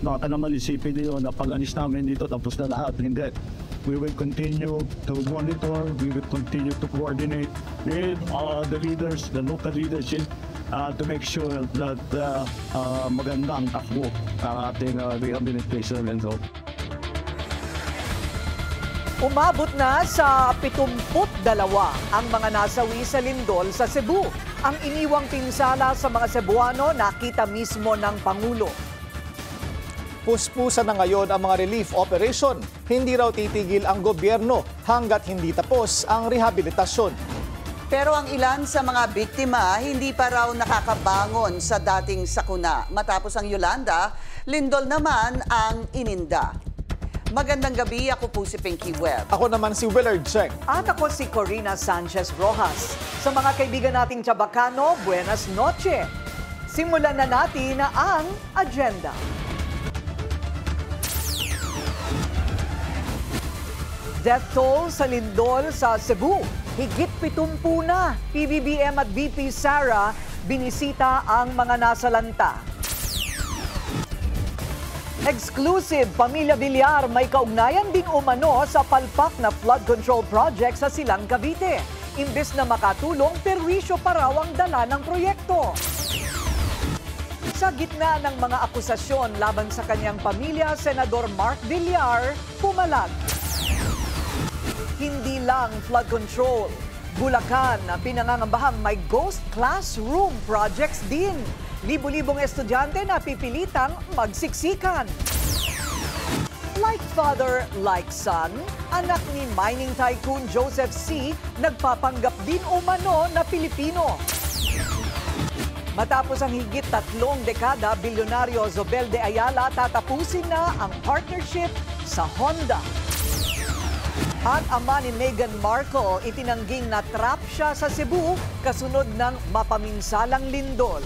Baka naman isipin niyo na pag-alis namin dito tapos na lahat. Hindi. We will continue to monitor, we will continue to coordinate with the leaders, the local leadership, to make sure that maganda ang takbo ng ating rehabilitation and so. Umabot na sa 72 ang mga nasawi sa lindol sa Cebu. Ang iniwang pinsala sa mga Cebuano nakita mismo ng Pangulo. Puspusan na ngayon ang mga relief operation. Hindi raw titigil ang gobyerno hanggat hindi tapos ang rehabilitasyon. Pero ang ilan sa mga biktima hindi pa raw nakakabangon sa dating sakuna. Matapos ang Yolanda, lindol naman ang ininda. Magandang gabi, ako po si Pinky Webb. Ako naman si Willard Cheng. At ako si Corina Sanchez Rojas. Sa mga kaibigan nating Chabacano, buenas noche. Simulan na natin ang agenda. Death toll sa lindol sa Cebu. Higit 70 na. PBBM at VP Sara binisita ang mga nasalanta. Exclusive, Pamilya Villar may kaugnayan din umano sa palpak na flood control project sa Silang Cavite. Imbes na makatulong, perwisyo pa raw ang dala ng proyekto. Sa gitna ng mga akusasyon laban sa kanyang pamilya, Senador Mark Villar pumalag. Hindi lang flood control. Bulacan, pinangangambahang may ghost classroom projects din. Libo-libong estudyante na pipilitang magsiksikan. Like father, like son, anak ni mining tycoon Joseph C. nagpapanggap din umano na Pilipino. Matapos ang higit 3 dekada, bilyonaryo Zobel de Ayala tatapusin na ang partnership sa Honda. At ama ni Meghan Markle itinangging na-trap siya sa Cebu kasunod ng mapaminsalang lindol.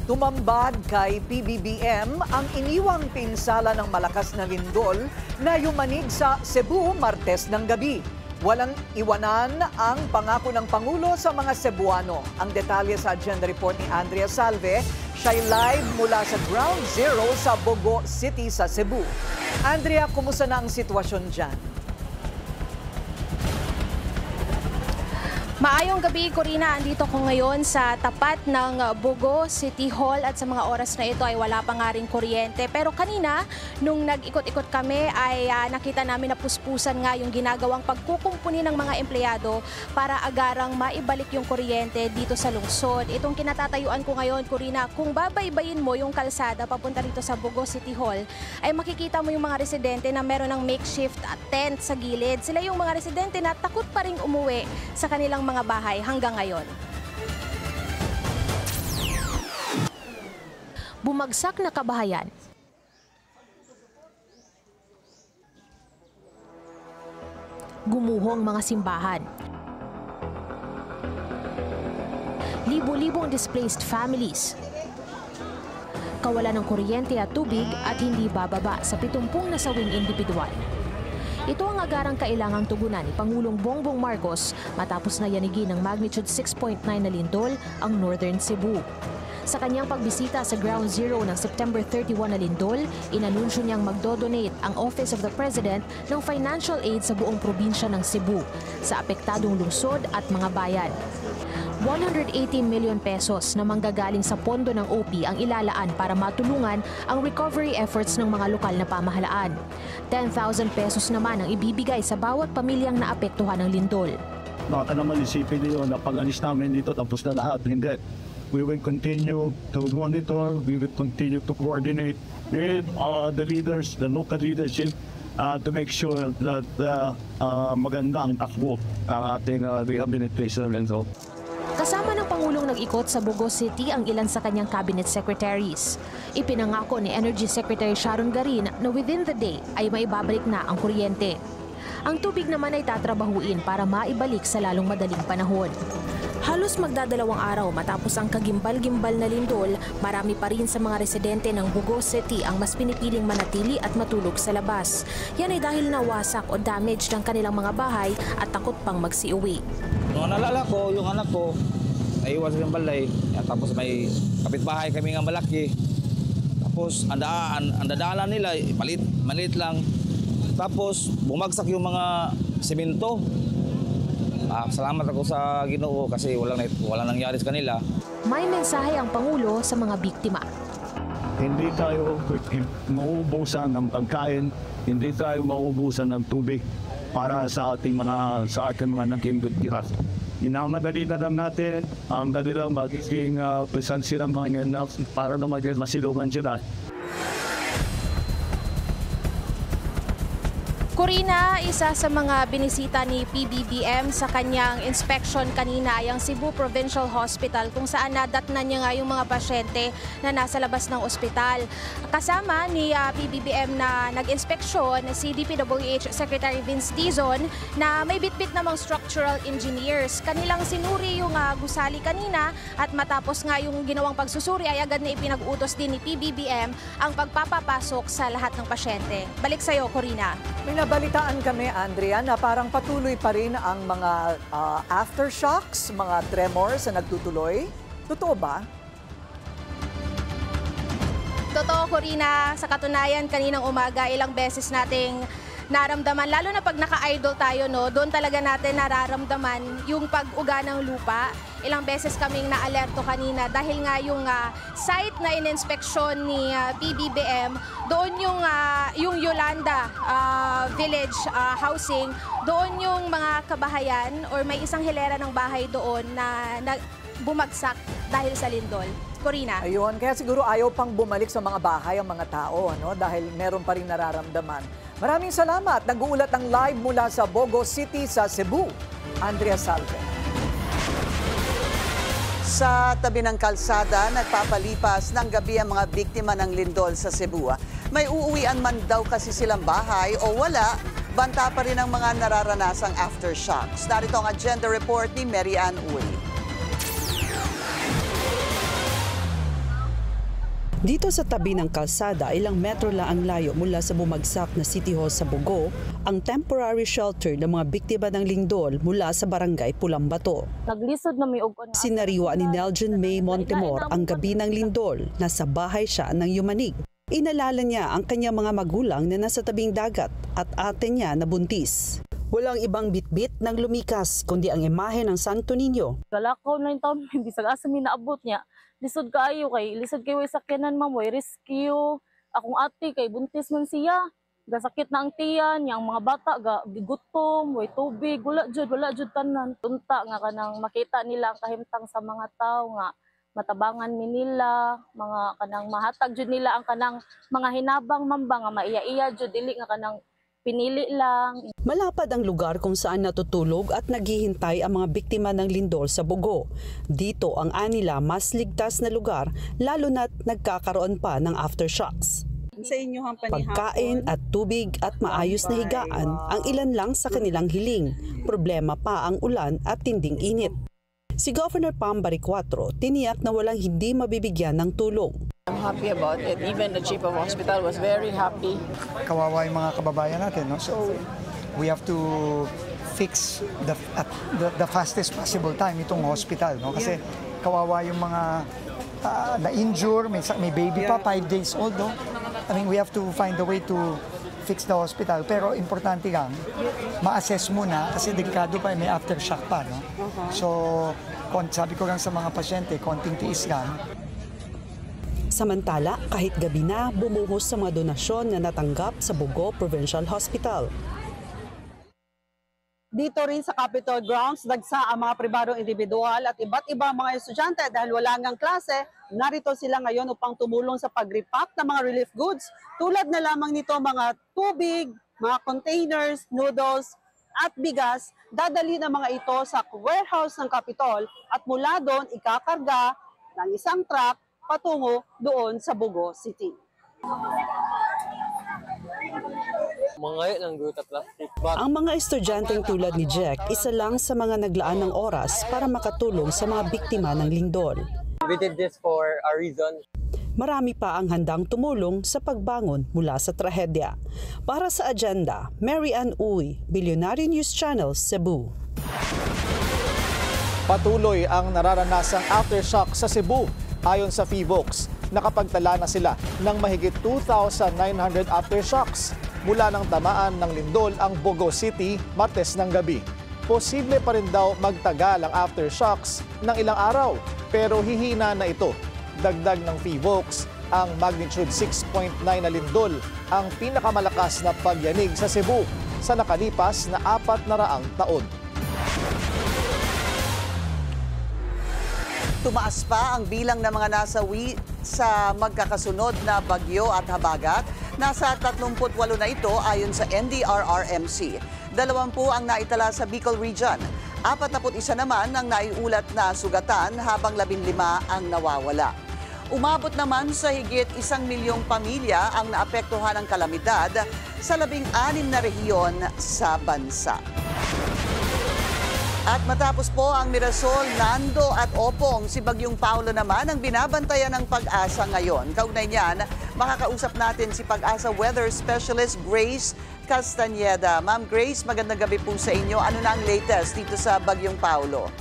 Tumambad kay PBBM ang iniwang pinsala ng malakas na lindol na yumanig sa Cebu Martes ng gabi. Walang iwanan ang pangako ng Pangulo sa mga Cebuano. Ang detalye sa agenda report ni Andrea Salve. Siya'y live mula sa Ground Zero sa Bogo City sa Cebu. Andrea, kumusta na ang sitwasyon dyan? Maayong gabi, Corina. Andito ko ngayon sa tapat ng Bogo City Hall at sa mga oras na ito ay wala pa nga rin kuryente. Pero kanina, nung nag-ikot-ikot kami ay nakita namin na puspusan nga yung ginagawang pagkukumpuni ng mga empleyado para agarang maibalik yung kuryente dito sa lungsod. Itong kinatatayuan ko ngayon, Corina, kung babaybayin mo yung kalsada papunta rito sa Bogo City Hall, ay makikita mo yung mga residente na meron ng makeshift tent sa gilid. Sila yung mga residente na takot pa rin umuwi sa kanilang mga bahay hanggang ngayon. Bumagsak na kabahayan. Gumuhong mga simbahan. Libo-libong displaced families. Kawalan ng kuryente at tubig at hindi bababa sa 70 nasawing individual. Ito ang agarang kailangang tugunan ni Pangulong Bongbong Marcos matapos na yanigin ng magnitude 6.9 na lindol ang Northern Cebu. Sa kanyang pagbisita sa Ground Zero ng September 31 na lindol, inanunsyo niyang magdodonate ang Office of the President ng financial aid sa buong probinsya ng Cebu sa apektadong lungsod at mga bayan. 180 million pesos na manggagaling sa pondo ng OP ang ilalaan para matulungan ang recovery efforts ng mga lokal na pamahalaan. 10,000 pesos naman ang ibibigay sa bawat pamilyang naapektuhan ng lindol. Baka naman isipin niyo na pag-alis namin dito tapos na lahat. Hindi. We will continue to monitor, we will continue to coordinate with the leaders, the local leadership, to make sure that magandang takbo ang ating rehabilitation and so. Kasama ng Pangulong nag-ikot sa Bogo City ang ilan sa kanyang cabinet secretaries. Ipinangako ni Energy Secretary Sharon Garin na within the day ay maibabalik na ang kuryente. Ang tubig naman ay tatrabahuin para maibalik sa lalong madaling panahon. Halos magdadalawang araw matapos ang kagimbal-gimbal na lindol, marami pa rin sa mga residente ng Bogo City ang mas pinipiling manatili at matulog sa labas. Yan ay dahil nawasak o damaged ang kanilang mga bahay at takot pang magsiuwi. Yung nalala ko, yung anak ko, naiwan sa balay. Tapos may kapitbahay kami nga malaki. Tapos ang dadaanan nila, maliit lang. Tapos bumagsak yung mga simento. Salamat ako sa Ginoo kasi walang nangyari sa kanila. May mensahe ang Pangulo sa mga biktima. Hindi tayo mauubusan ng pagkain, hindi tayo mauubusan ng tubig para sa ating mga nakikitira. Inamadali na lang natin ang kanilang magiging presansya ng mga ngayon para na masilungan sila. Corina, isa sa mga binisita ni PBBM sa kanyang inspection kanina ay ang Cebu Provincial Hospital kung saan nadatnan niya nga yung mga pasyente na nasa labas ng ospital. Kasama ni PBBM na nag-inspeksyon si DPWH Secretary Vince Dizon na may bitbit namang structural engineers. Kanilang sinuri yung gusali kanina at matapos nga yung ginawang pagsusuri ay agad na ipinag-utos din ni PBBM ang pagpapapasok sa lahat ng pasyente. Balik sa'yo, Corina. Balitaan kami, Andrea, na parang patuloy pa rin ang mga aftershocks, mga tremors na nagtutuloy. Totoo ba? Totoo, Corina. Sa katunayan, kaninang umaga, ilang beses nating naramdaman, lalo na pag naka-idol tayo, no, doon talaga natin nararamdaman yung pag-uga ng lupa. Ilang beses kaming na-alerto kanina dahil nga yung site na in-inspeksyon ni PBBM, doon yung Yolanda Village housing, doon yung mga kabahayan or may isang hilera ng bahay doon na bumagsak dahil sa lindol. Corina. Ayun, kaya siguro ayaw pang bumalik sa mga bahay ang mga tao, ano, dahil meron pa rin nararamdaman. Maraming salamat. Nag-uulat ang live mula sa Bogo City sa Cebu. Andrea Salve. Sa tabi ng kalsada, nagpapalipas ng gabi ang mga biktima ng lindol sa Cebu. May uuwian man daw kasi silang bahay o wala, banta pa rin ang mga nararanasang aftershocks. Narito ang agenda report ni Mary Ann Uy. Dito sa tabi ng kalsada, ilang metro lang ang layo mula sa bumagsak na City Hall sa Bogo, ang temporary shelter ng mga biktima ng lindol mula sa barangay Pulambato. Naglisod na may ugon. Sinariwa ni Nelgen May Montemor ang gabi ng lindol, nasa bahay siya ng Yumanig. Inalala niya ang kanyang mga magulang na nasa tabing dagat at ate niya na buntis. Walang ibang bitbit ng lumikas kundi ang imahe ng Santo Niño. Galakaw na yung taon, hindi sa asami naabot niya. Lisod kaayo lisod kayo sakyanan ma'am, way rescue. Akong ate kay buntis man siya. Gasakit na ang tiyan, yang mga bata gigutom, way tubig, wala jud tanan. Tunta nga kanang makita nila ang kahimtang sa mga tao nga matabangan mi nila, mga kanang mahatag jud nila ang kanang mga hinabang mamba nga maiya-iya jud dili nga kanang pinili lang. Malapad ang lugar kung saan natutulog at naghihintay ang mga biktima ng lindol sa Bogo. Dito ang anila mas ligtas na lugar lalo na't nagkakaroon pa ng aftershocks. Pagkain at tubig at maayos na higaan ang ilan lang sa kanilang hiling. Problema pa ang ulan at tinding init. Si Governor Pam Baricuatro tiniyak na walang hindi mabibigyan ng tulong. I'm happy about it. Even the chief of hospital was very happy. Kawawa yung mga kababayan natin, no? So we have to fix the fastest possible time itong hospital, no? Kasi kawawa yung mga na-injure, may baby pa, 5 days old, no? I mean, we have to find a way to fix the hospital. Pero importante lang, ma-assess muna kasi delikado pa, may aftershock pa, no? So, sabi ko lang sa mga pasyente, konting tiis lang. Samantala, kahit gabi na, bumuhos sa mga donasyon na natanggap sa Bogo Provincial Hospital. Dito rin sa Capitol Grounds, dagsa ang mga pribadong individual at iba't ibang mga estudyante dahil wala ngang klase, narito sila ngayon upang tumulong sa pag-repack ng mga relief goods tulad na lamang nito mga tubig, mga containers, noodles at bigas. Dadali ng mga ito sa warehouse ng Capitol at mula doon ikakarga ng isang truck patungo doon sa Bugo City. Ang mga estudyanteng tulad ni Jack, isa lang sa mga naglaan ng oras para makatulong sa mga biktima ng lindol. We did this for a reason. Marami pa ang handang tumulong sa pagbangon mula sa trahedya. Para sa agenda, Mary Ann Uy, Billionaire News Channel, Cebu. Patuloy ang nararanasang aftershock sa Cebu. Ayon sa PHIVOLCS, nakapagtala na sila ng mahigit 2,900 aftershocks mula ng tamaan ng lindol ang Bugo City Martes ng gabi. Posible pa rin daw magtagal ang aftershocks ng ilang araw pero hihina na ito. Dagdag ng PHIVOLCS, ang magnitude 6.9 na lindol ang pinakamalakas na pagyanig sa Cebu sa nakalipas na 400 taon. Tumaas pa ang bilang ng mga nasawi sa magkakasunod na bagyo at habagat. Nasa 38 na ito ayon sa NDRRMC. 20 ang naitala sa Bicol Region. 41 naman ang naiulat na sugatan habang 15 ang nawawala. Umabot naman sa higit 1 milyong pamilya ang naapektuhan ng kalamidad sa 16 na rehiyon sa bansa. At matapos po ang Mirasol, Nando at Opong, si Bagyong Paulo naman ang binabantayan ng Pag-asa ngayon. Kaugnay niyan, makakausap natin si Pag-asa Weather Specialist Grace Castañeda. Ma'am Grace, magandang gabi po sa inyo. Ano na ang latest dito sa Bagyong Paulo?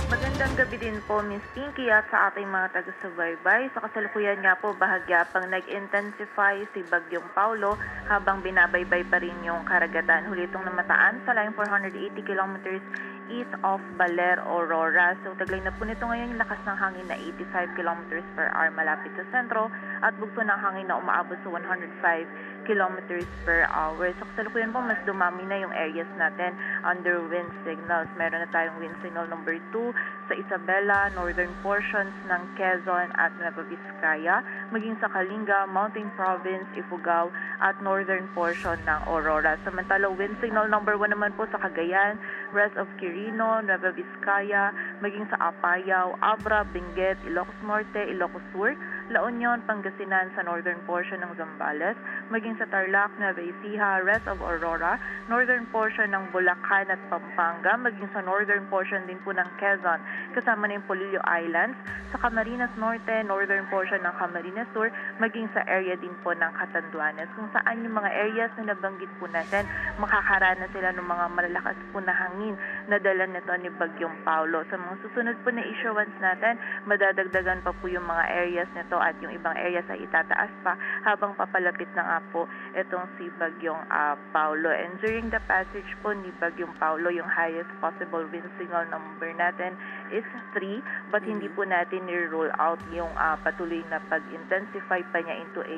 Magandang gabi din po, Miss Pinky, at sa ating mga taga-subaybay. Sa kasalukuyan nga po, bahagya pang nag-intensify si Bagyong Paulo habang binabaybay pa rin yung karagatan. Huli itong namataan sa line 480 kilometers east of Baler, Aurora. So taglay na po nito ngayon yung lakas ng hangin na 85 kilometers per hour malapit sa sentro at bugso ng hangin na umaabot sa 105 kilometers per hour. So kasalukuyan po, mas dumami na yung areas natin under wind signals. Meron na tayong wind signal number 2 sa Isabela, northern portions ng Quezon at Nueva Vizcaya, maging sa Kalinga, Mountain Province, Ifugao at northern portion ng Aurora. Samantala, wind signal number 1 naman po sa Cagayan, rest of Quirino, Nueva Vizcaya, maging sa Apayao, Abra, Benguet, Ilocos Norte, Ilocos Sur, La Union, Pangasinan sa northern portion ng Zambales, maging sa Tarlac, Nueva Ecija, rest of Aurora, northern portion ng Bulacan at Pampanga, maging sa northern portion din po ng Quezon, kasama na yung Polillo Islands, sa Camarines Norte, northern portion ng Camarines Sur, maging sa area din po ng Catanduanes, kung saan yung mga areas na nabanggit po natin, makakaranas sila ng mga malalakas po na hangin na dala nito ni Bagyong Paulo. Sa mga susunod po na issuance natin, madadagdagan pa po yung mga areas nito at yung ibang areas ay itataas pa habang papalapit na nga po itong si Bagyong Paulo. And during the passage po ni Bagyong Paulo, yung highest possible wind signal number natin is 3, but hindi po natin ni-rule out yung patuloy na pag-intensify pa niya into a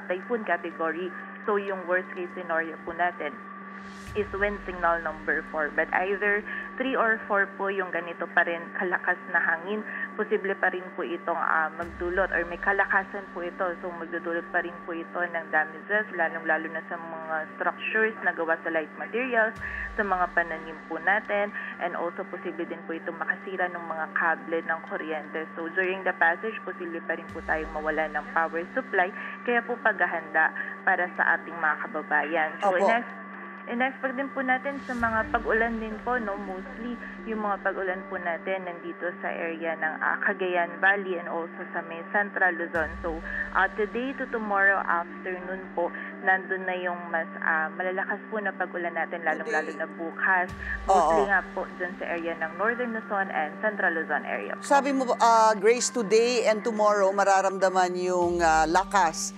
typhoon category. So yung worst case scenario po natin is wind signal number 4. But either 3 or 4 po yung ganito pa rin kalakas na hangin, posible pa rin po itong magdulot or may kalakasan po ito. So magdudulot pa rin po ito ng damages, lalong-lalo na sa mga structures na gawa sa light materials, sa mga pananim po natin, and also posible din po itong makasira ng mga kable ng kuryente. So during the passage, posible pa rin po tayong mawala ng power supply, kaya po paghahanda para sa ating mga kababayan. So in-expect din po natin sa mga pag-ulan din po, no, mostly yung mga pag-ulan po natin nandito sa area ng Cagayan Valley and also sa may Central Luzon. So today to tomorrow afternoon po, nandun na yung mas malalakas po na pag-ulan natin, lalong-lalo na bukas. Mostly nga po dyan sa area ng Northern Luzon and Central Luzon area po. Sabi mo, Grace, today and tomorrow mararamdaman yung lakas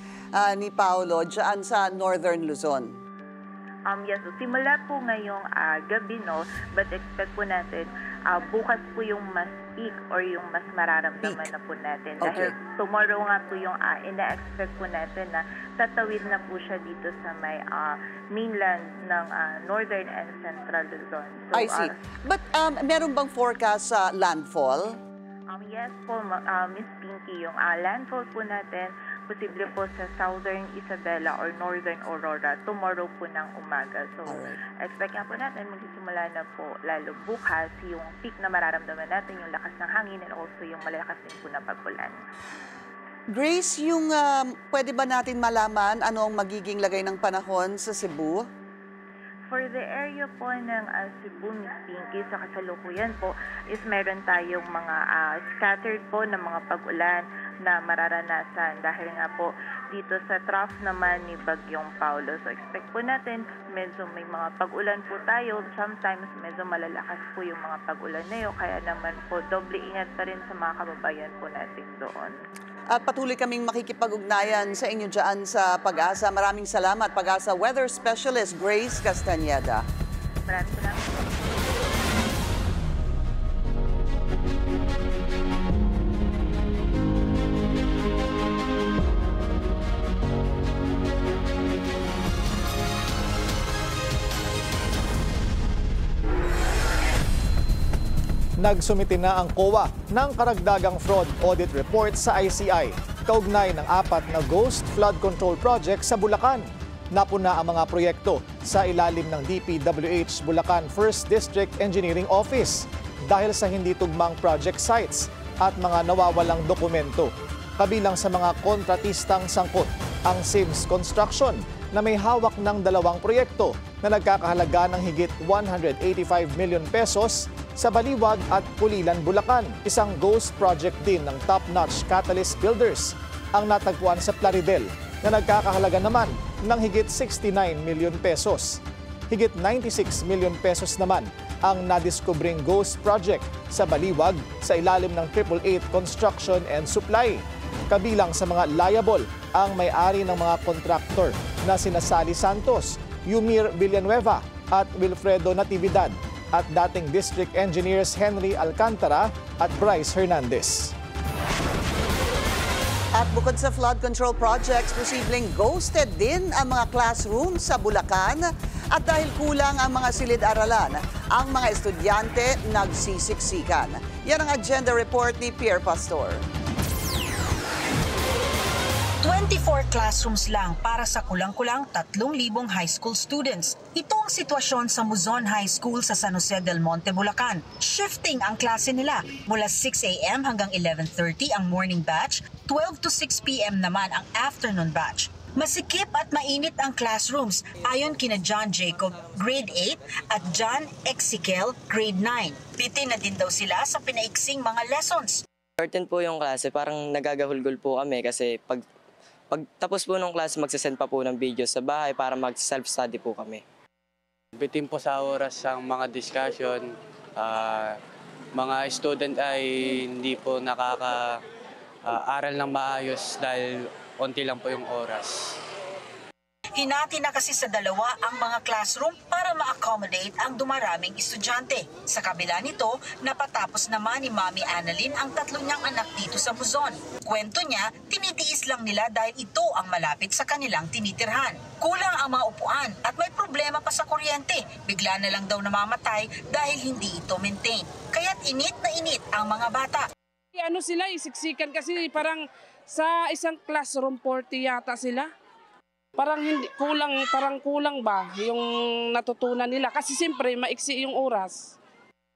ni Paulo dyan sa Northern Luzon. Yes, so simula po ngayong gabi, no, but expect po natin bukas po yung mas peak or yung mas mararamdaman na po natin. Dahil tomorrow nga po yung ina-expect po natin na tatawid na po siya dito sa may mainland ng northern and central Luzon. So, I see. But meron bang forecast sa landfall? Yes po, Miss Pinky, yung landfall po natin, posible po sa southern Isabela or northern Aurora tomorrow po ng umaga. So, expect nga po natin magsisimula na po lalo bukas yung peak na mararamdaman natin, yung lakas ng hangin and also yung malakas din po na pag-ulan. Grace, yung pwede ba natin malaman ano ang magiging lagay ng panahon sa Cebu? For the area po ng Cebu, Miss Pinky, sa kasalukuyan po is meron tayong mga scattered po na mga pag-ulan na mararanasan dahil nga po dito sa trough naman ni Bagyong Paulo. So expect po natin medyo may mga pag-ulan po tayo. Sometimes medyo malalakas po yung mga pag-ulan na yun. Kaya naman po doble ingat pa rin sa mga kababayan po natin doon. At patuloy kaming makikipag-ugnayan sa inyo dyan sa Pag-asa. Maraming salamat, Pag-asa Weather Specialist Grace Castañeda. Maraming salamat. Nagsumite na ang COA ng karagdagang fraud audit report sa ICI kaugnay ng 4 na ghost flood control project sa Bulacan. Napuna ang mga proyekto sa ilalim ng DPWH Bulacan 1st District Engineering Office dahil sa hindi tugmang project sites at mga nawawalang dokumento. Kabilang sa mga kontratistang sangkot ang Sims Construction na may hawak ng 2 proyekto na nagkakahalaga ng higit 185 million pesos sa Baliwag at Pulilan, Bulacan. Isang ghost project din ng top-notch Catalyst Builders ang natagpuan sa Plaridel na nagkakahalaga naman ng higit 69 million pesos. Higit 96 million pesos naman ang nadiskubring ghost project sa Baliwag sa ilalim ng 888 Construction and Supply. Kabilang sa mga liable ang may-ari ng mga kontraktor na sina Sally Santos, Yumir Villanueva at Wilfredo Natividad at dating District Engineers Henry Alcantara at Bryce Hernandez. At bukod sa flood control projects, posibleng ghosted din ang mga classrooms sa Bulacan. At dahil kulang ang mga silid-aralan, ang mga estudyante nagsisiksikan. Yan ang agenda report ni Pierre Pastor. 24 classrooms lang para sa kulang-kulang 3,000 high school students. Ito ang sitwasyon sa Muzon High School sa San Jose del Monte, Bulacan. Shifting ang klase nila mula 6 a.m. hanggang 11:30 ang morning batch, 12 to 6 p.m. naman ang afternoon batch. Masikip at mainit ang classrooms ayon kina John Jacob, grade 8 at John Ezekiel, grade 9. Piti na din daw sila sa pinaiksing mga lessons. Certain po yung klase, parang nagagahulgol po kami kasi pag tapos po ng klase, magsasend pa po ng video sa bahay para mag-self-study po kami. Bitin po sa oras ang mga discussion, mga student ay hindi po nakaka-aral ng maayos dahil konti lang po yung oras. Hinati na kasi sa 2 ang mga classroom para ma-accommodate ang dumaraming estudyante. Sa kabila nito, napatapos naman ni Mami Annalyn ang 3 niyang anak dito sa Muzon. Kwento niya, tinitiis lang nila dahil ito ang malapit sa kanilang tinitirhan. Kulang ang mga upuan at may problema pa sa kuryente. Bigla na lang daw namamatay dahil hindi ito maintain. Kaya't init na init ang mga bata. Ano sila, isiksikan kasi parang sa isang classroom 40 yata sila. Parang kulang ba yung natutunan nila kasi siyempre maiksi yung oras.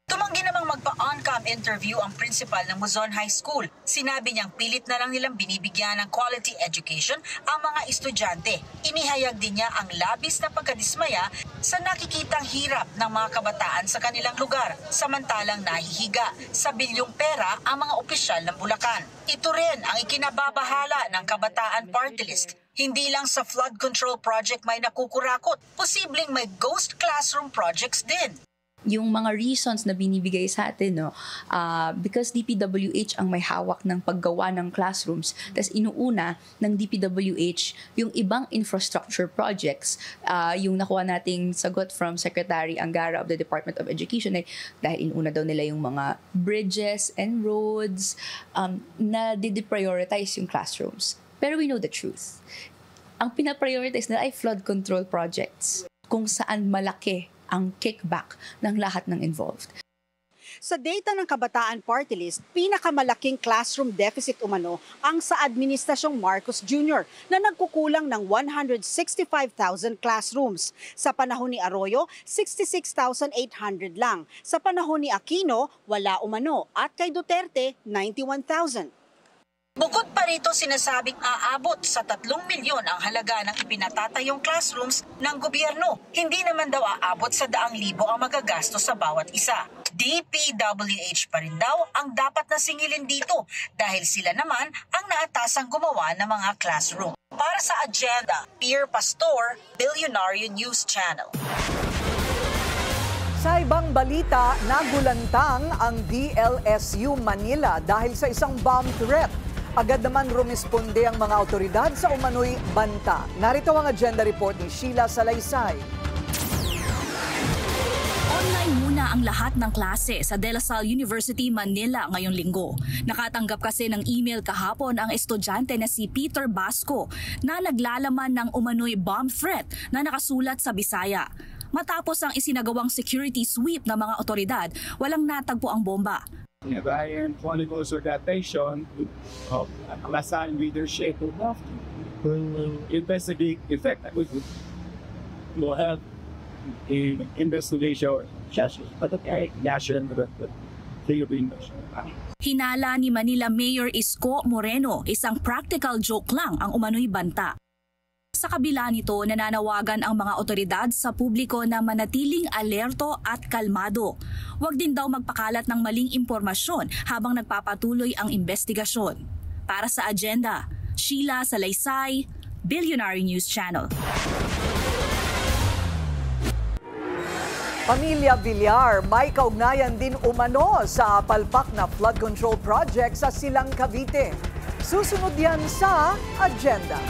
Tumanggi namang magpa-on-cam interview ang principal ng Muzon High School. Sinabi niyang pilit na lang nilang binibigyan ng quality education ang mga estudyante. Inihayag din niya ang labis na pagkadismaya sa nakikitang hirap ng mga kabataan sa kanilang lugar, samantalang nahihiga sa bilyong pera ang mga opisyal ng Bulacan. Ito rin ang ikinababahala ng Kabataan Party List. Hindi lang sa flood control project may nakukurakot, posibleng may ghost classroom projects din. yung mga reasons na binibigay sa atin, no, because DPWH ang may hawak ng paggawa ng classrooms, tas inuuna ng DPWH yung ibang infrastructure projects. Yung nakuha nating sagot from Secretary Angara of the Department of Education ay dahil inuuna daw nila yung mga bridges and roads, na di-prioritize yung classrooms. Pero we know the truth. Ang pinaprioritize nila ay flood control projects, kung saan malaki ang kickback ng lahat ng involved. Sa data ng Kabataan Party List, pinakamalaking classroom deficit umano ang sa Administrasyong Marcos Jr. na nagkukulang ng 165,000 classrooms. Sa panahon ni Arroyo, 66,800 lang. Sa panahon ni Aquino, wala umano at kay Duterte, 91,000. Bukod pa rito, sinasabing aabot sa 3 milyon ang halaga ng ipinatatayong classrooms ng gobyerno. Hindi naman daw aabot sa 100,000 ang magagastos sa bawat isa. DPWH pa rin daw ang dapat na singilin dito dahil sila naman ang naatasang gumawa ng mga classroom. Para sa Agenda, Pierre Pastor, Billionaire News Channel. Sa ibang balita, nagulantang ang DLSU Manila dahil sa isang bomb threat. Agad naman rumisponde ang mga otoridad sa umano'y banta. Narito ang agenda report ni Sheila Salaysay. Online muna ang lahat ng klase sa De La Salle University, Manila ngayong linggo. Nakatanggap kasi ng email kahapon ang estudyante na si Peter Basco na naglalaman ng umano'y bomb threat na nakasulat sa Bisaya. Matapos ang isinagawang security sweep ng mga otoridad, walang natagpo ang bomba. I am calling also the attention of Alasan leadership to investigate effect will have an investigation but the national Philippines. Hinala ni Manila Mayor Isko Moreno, isang practical joke lang ang umano'y banta. Sa kabila nito, nananawagan ang mga otoridad sa publiko na manatiling alerto at kalmado. Huwag din daw magpakalat ng maling impormasyon habang nagpapatuloy ang investigasyon. Para sa Agenda, Sheila Salaysay, Billionaire News Channel. Pamilya Villar, may kaugnayan din umano sa palpak na flood control project sa Silang Cavite. Susunod yan sa Agenda.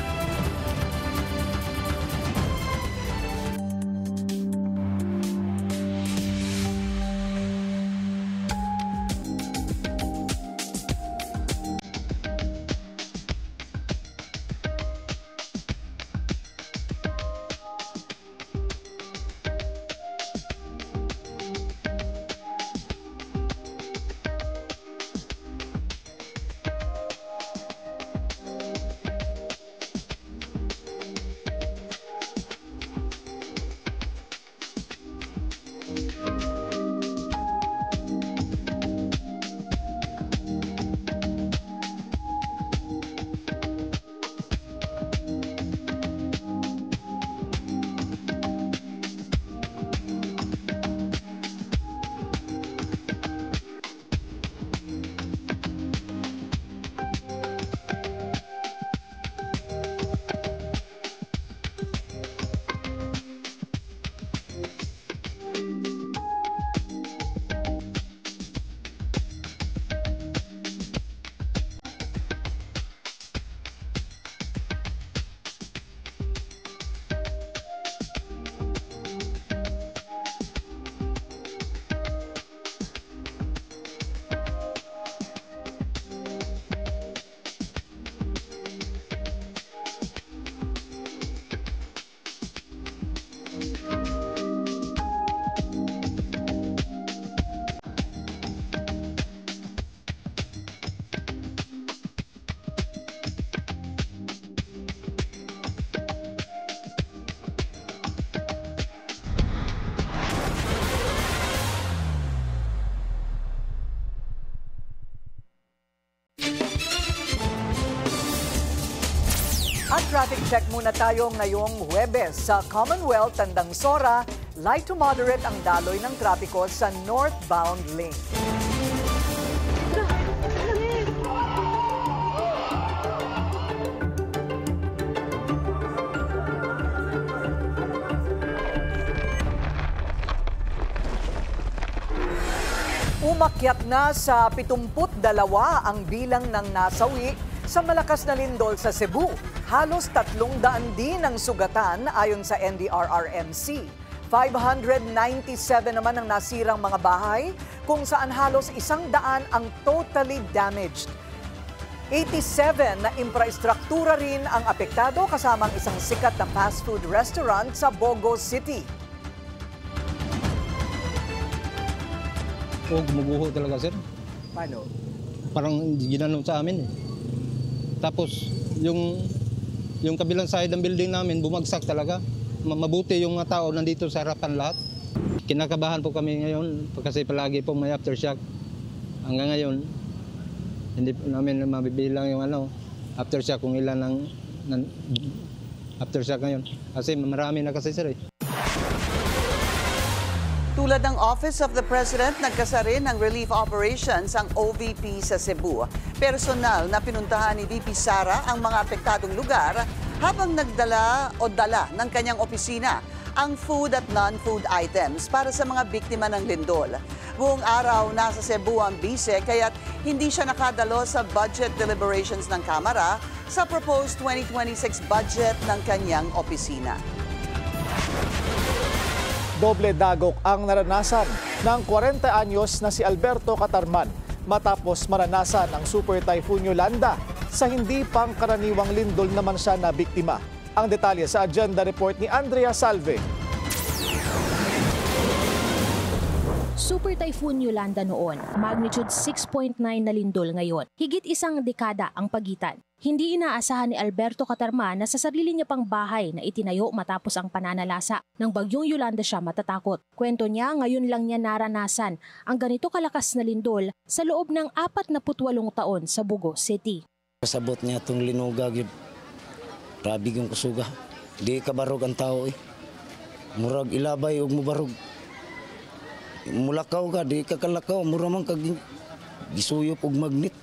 At traffic check muna tayo ngayong Huwebes. Sa Commonwealth, Tandang Sora, light to moderate ang daloy ng trapiko sa northbound lane. Umakyat na sa 72 ang bilang ng nasawi sa malakas na lindol sa Cebu. Halos 300 din ang sugatan ayon sa NDRRMC. 597 naman ang nasirang mga bahay kung saan halos 100 ang totally damaged. 87 na infrastruktura rin ang apektado kasama ang isang sikat na fast food restaurant sa Bogo City. Gumuguho talaga, sir. Paano? Parang ginanong sa amin. Tapos, yung kabilang side ng building namin, bumagsak talaga. Mabuti yung mga tao nandito sa harapan lahat. Kinakabahan po kami ngayon kasi palagi po may aftershock. Hanggang ngayon, hindi po namin mabibilang yung aftershock kung ilan ng aftershock ngayon. Kasi marami na kasi, sir. Tulad ng Office of the President, nagkasa rin ng relief operations ang OVP sa Cebu. Personal na pinuntahan ni VP Sara ang mga apektadong lugar habang dala ng kanyang opisina ang food at non-food items para sa mga biktima ng lindol. Buong araw nasa Cebu ang bise kaya't hindi siya nakadalo sa budget deliberations ng Kamara sa proposed 2026 budget ng kanyang opisina. Doble dagok ang naranasan ng 40 anyos na si Alberto Catarman matapos maranasan ang Super Typhoon Yolanda sa hindi pangkaraniwang lindol naman siya na biktima. Ang detalye sa agenda report ni Andrea Salve. Super Typhoon Yolanda noon, magnitude 6.9 na lindol ngayon. Higit isang dekada ang pagitan. Hindi inaasahan ni Alberto Catarman na sa sarili niya pang bahay na itinayo matapos ang pananalasa. Nang bagyong Yolanda siya matatakot. Kwento niya, ngayon lang niya naranasan ang ganito kalakas na lindol sa loob ng 48 taon sa Bogo City. Kasabot niya itong linugag yun. Grabe yung kusuga. Di kabarog ang tao eh. Murag ilabay o mubarog. Mulakaw ka, di kakalakaw. Muramang kag gisuyop og magnet.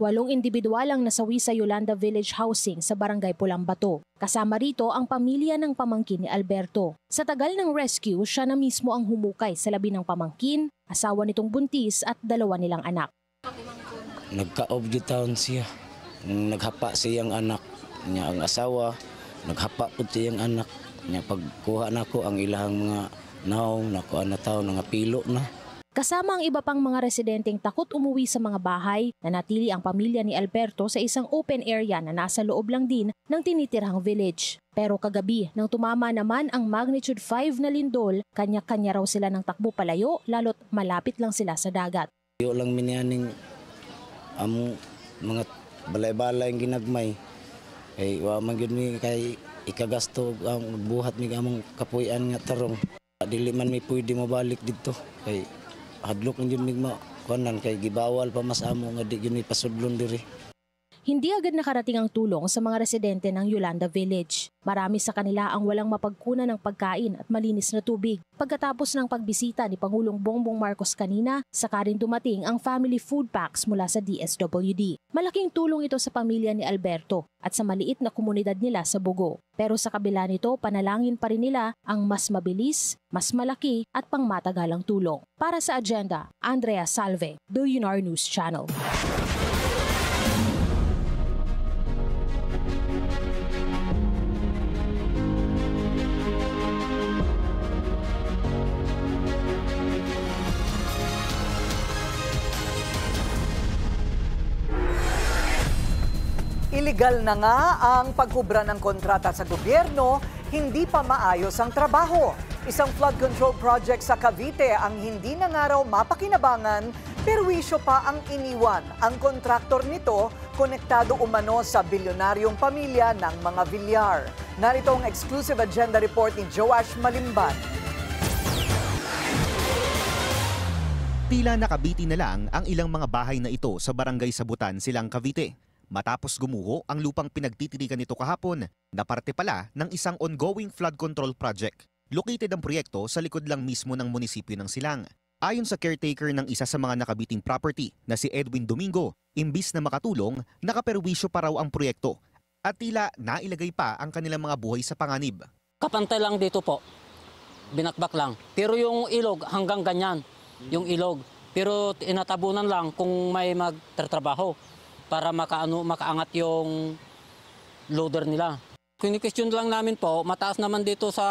8 individual ang nasawi sa Yolanda Village Housing sa Barangay Pulambato. Kasama rito ang pamilya ng pamangkin ni Alberto. Sa tagal ng rescue, siya na mismo ang humukay sa labi ng pamangkin, asawa nitong buntis at 2 nilang anak. Nagka-obdue town siya. Naghapa siyang anak niya, ang asawa. Naghapa po siyang anak niya. Pagkuha na ko ang ilahang mga naong, nakuha na tao, nga pilo na. Kasama ang iba pang mga residenteng takot umuwi sa mga bahay, nanatili ang pamilya ni Alberto sa isang open area na nasa loob lang din ng tinitirhang village. Pero kagabi, nang tumama naman ang magnitude 5 na lindol, kanya-kanya raw sila ng takbo palayo, lalo't malapit lang sila sa dagat. Iyo lang minianing mga balay-balay ang ginagmay. Kay man gyud mi kay ikagasto ang buhat mi among kapuy-an nga tarong. Dili man mi pwede mabalik dito kay hadlok ng yun kuanan kay gibawal pa mas amo nga di yun pasudlon diri. Hindi agad nakarating ang tulong sa mga residente ng Yolanda Village. Marami sa kanila ang walang mapagkunan ng pagkain at malinis na tubig. Pagkatapos ng pagbisita ni Pangulong Bongbong Marcos kanina, saka rin dumating ang family food packs mula sa DSWD. Malaking tulong ito sa pamilya ni Alberto at sa maliit na komunidad nila sa Bogo. Pero sa kabila nito, panalangin pa rin nila ang mas mabilis, mas malaki at pangmatagalang tulong. Para sa agenda, Andrea Salve, Billionaire News Channel. Iligal na nga ang pagkubra ng kontrata sa gobyerno, hindi pa maayos ang trabaho. Isang flood control project sa Cavite ang hindi na nga raw mapakinabangan, perwisyo pa ang iniwan. Ang kontraktor nito, konektado umano sa bilyonaryong pamilya ng mga Villar. Narito ang exclusive agenda report ni Joash Malimban. Tila nakabiti na lang ang ilang mga bahay na ito sa Barangay Sabutan, Silang Cavite. Matapos gumuho ang lupang pinagtitirikan nito kahapon na parte pala ng isang ongoing flood control project. Located ang proyekto sa likod lang mismo ng munisipyo ng Silang. Ayon sa caretaker ng isa sa mga nakabiting property na si Edwin Domingo, imbis na makatulong, nakaperwisyo pa raw ang proyekto at tila nailagay pa ang kanilang mga buhay sa panganib. Kapantay lang dito po, binakbak lang. Pero yung ilog hanggang ganyan, yung ilog. pero inatabunan lang kung may magtatrabaho para makaangat yung loader nila. Kini-question lang namin po, mataas naman dito sa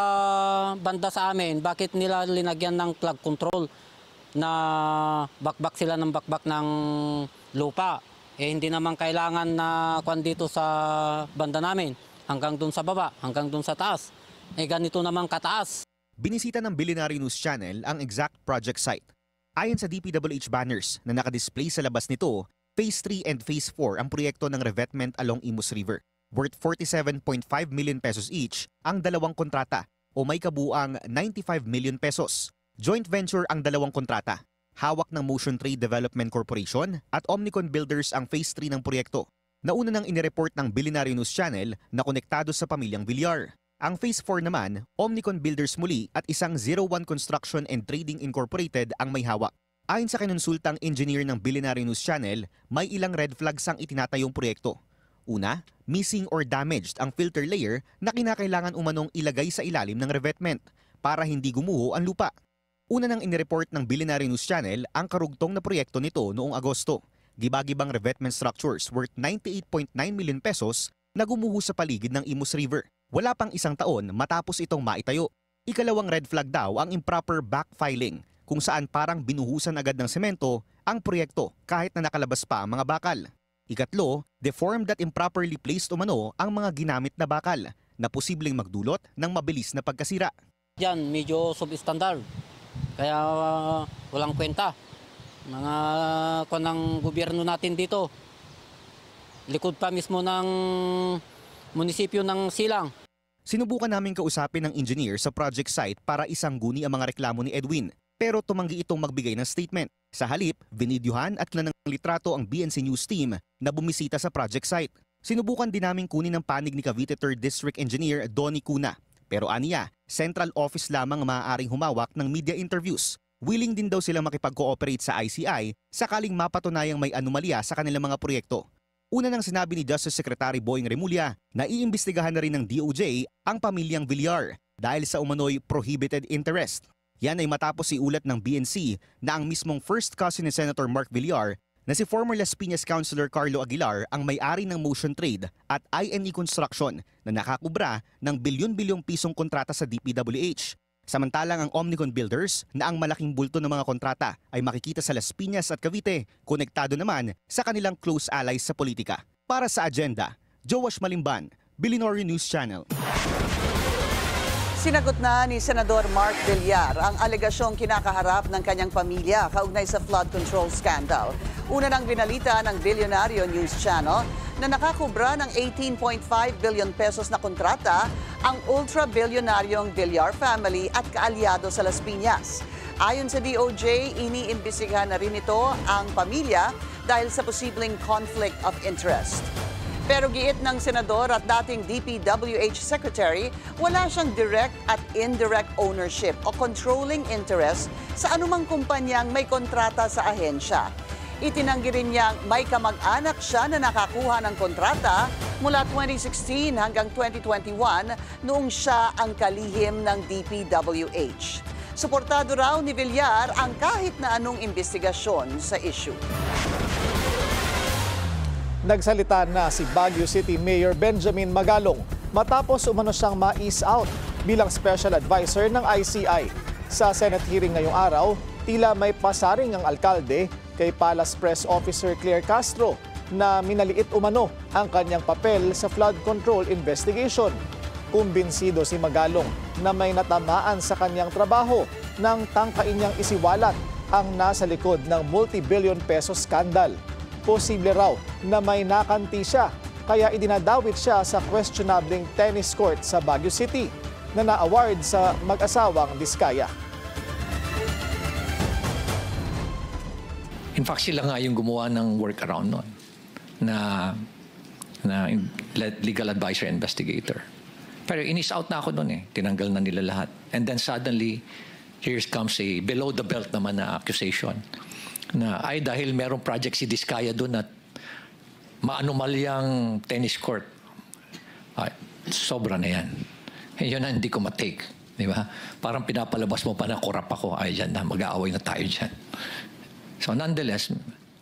banda sa amin, bakit nila linagyan ng plug control na bakbak sila ng bakbak ng lupa. Hindi naman kailangan na kwan dito sa banda namin, hanggang dun sa baba, hanggang dun sa taas. Ganito naman kataas. Binisita ng Billionaire News Channel ang exact project site. Ayon sa DPWH banners na nakadisplay sa labas nito, Phase 3 and Phase 4 ang proyekto ng revetment along Imus River. Worth 47.5 million pesos each ang dalawang kontrata o may kabuang 95 million pesos. Joint venture ang dalawang kontrata. Hawak ng Motion Trade Development Corporation at Omnicon Builders ang Phase 3 ng proyekto. Nauna nang inireport ng Billionaire News Channel na konektado sa pamilyang Villar. Ang Phase 4 naman, Omnicon Builders muli at isang 01 Construction and Trading Incorporated ang may hawak. Ayon sa kinonsultang engineer ng Billionaire News Channel, may ilang red flags ang itinatayong proyekto. Una, missing or damaged ang filter layer na kinakailangan umanong ilagay sa ilalim ng revetment para hindi gumuho ang lupa. Una nang inireport ng Billionaire News Channel ang karugtong na proyekto nito noong Agosto. Gibagibang revetment structures worth 98.9 million pesos na gumuho sa paligid ng Imus River. Wala pang isang taon matapos itong maitayo. Ikalawang red flag daw ang improper backfiling kung saan parang binuhusan agad ng semento ang proyekto kahit na nakalabas pa ang mga bakal. Ikatlo, deformed at improperly placed umano ang mga ginamit na bakal na posibleng magdulot ng mabilis na pagkasira. Yan, medyo substandard. Kaya walang kwenta. Mga ng gobyerno natin dito. Likod pa mismo ng munisipyo ng Silang. Sinubukan namin kausapin ng engineer sa project site para isangguni ang mga reklamo ni Edwin. Pero tumanggi itong magbigay ng statement. Sa halip, binidyohan at kinanang litrato ang BNC News team na bumisita sa project site. Sinubukan din namin kunin ang panig ni Cavite 3rd District Engineer Donnie Cuna. Pero aniya, central office lamang maaaring humawak ng media interviews. Willing din daw silang makipag-cooperate sa ICI sakaling mapatunayang may anomalya sa kanilang mga proyekto. Una nang sinabi ni Justice Secretary Boying Remulla na iimbestigahan na rin ng DOJ ang pamilyang Villar dahil sa umano'y prohibited interest. Yan ay matapos iulat ng BNC na ang mismong first cousin ni Senator Mark Villar na si former Las Piñas Councilor Carlo Aguilar ang may-ari ng Motion Trade at INE Construction na nakakubra ng bilyon-bilyong pisong kontrata sa DPWH. Samantalang ang Omnicon Builders na ang malaking bulto ng mga kontrata ay makikita sa Las Piñas at Cavite, konektado naman sa kanilang close allies sa politika. Para sa agenda, Joash Malimban, Billionaire News Channel. Sinagot na ni Senador Mark Villar ang alegasyong kinakaharap ng kanyang pamilya kaugnay sa flood control scandal. Una nang binalita ng Billionaire News Channel na nakakubra ng 18.5 billion pesos na kontrata ang ultra-bilyonaryong Villar family at kaalyado sa Las Piñas. Ayon sa DOJ, iniimbestigahan na rin ito ang pamilya dahil sa posibleng conflict of interest. Pero giit ng senador at dating DPWH Secretary, wala siyang direct at indirect ownership o controlling interest sa anumang kumpanyang may kontrata sa ahensya. Itinanggi rin niyang may kamag-anak siya na nakakuha ng kontrata mula 2016 hanggang 2021 noong siya ang kalihim ng DPWH. Suportado raw ni Villar ang kahit na anong investigasyon sa issue. Nagsalita na si Baguio City Mayor Benjamin Magalong matapos umano siyang ma-ease out bilang special advisor ng ICI. Sa Senate hearing ngayong araw, tila may pasaring ang alkalde kay Palace Press Officer Claire Castro na minaliit umano ang kanyang papel sa flood control investigation. Kumbinsido si Magalong na may natamaan sa kanyang trabaho nang tangkain niyang isiwalat ang nasa likod ng multi-billion peso skandal. Posible raw na may nakanti siya kaya idinadawit siya sa questionableng tennis court sa Baguio City na na-award sa mag-asawang Diskaya. In fact, sila nga yung gumawa ng workaround nun na legal advisor investigator. Pero inis out na ako nun eh. Tinanggal na nila lahat. And then suddenly, here comes a below the belt naman na accusation na ay dahil merong project si Diskaya doon at maanomalyang tennis court. Ay, sobra na yan. Yun na hindi ko matake. Di ba? Parang pinapalabas mo pa na korap ako. Ay, dyan na, mag-aaway na tayo dyan. So nonetheless,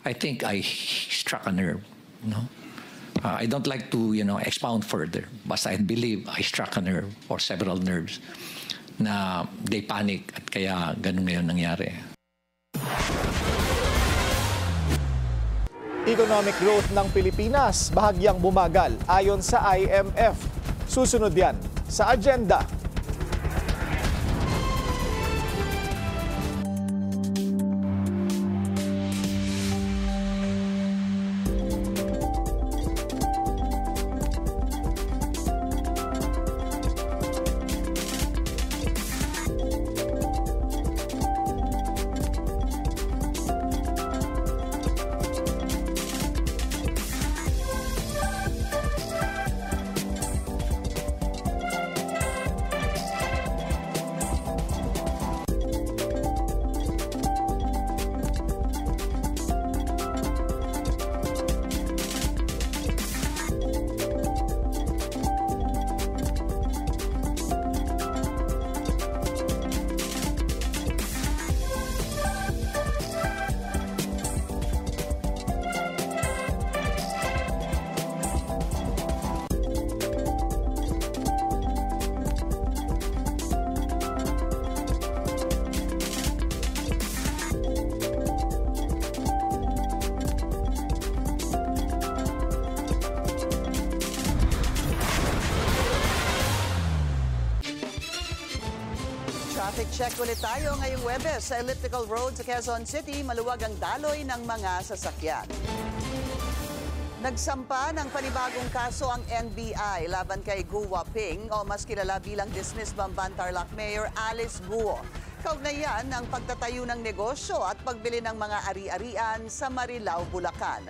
I think I struck a nerve. No? I don't like to expound further, but I believe I struck a nerve or several nerves na they panic at kaya ganun ngayon nangyari. Economic growth ng Pilipinas bahagyang bumagal ayon sa IMF. Susunod yan sa agenda. Traffic check ulit tayo ngayong Webes sa Elliptical Road sa Quezon City. Maluwag ang daloy ng mga sasakyan. Nagsampa ng panibagong kaso ang NBI laban kay Guo Waping o mas kilala bilang dismissed Bamban Tarlac Mayor Alice Guo. Kaugnayan ng pagtatayo ng negosyo at pagbili ng mga ari-arian sa Marilao, Bulacan.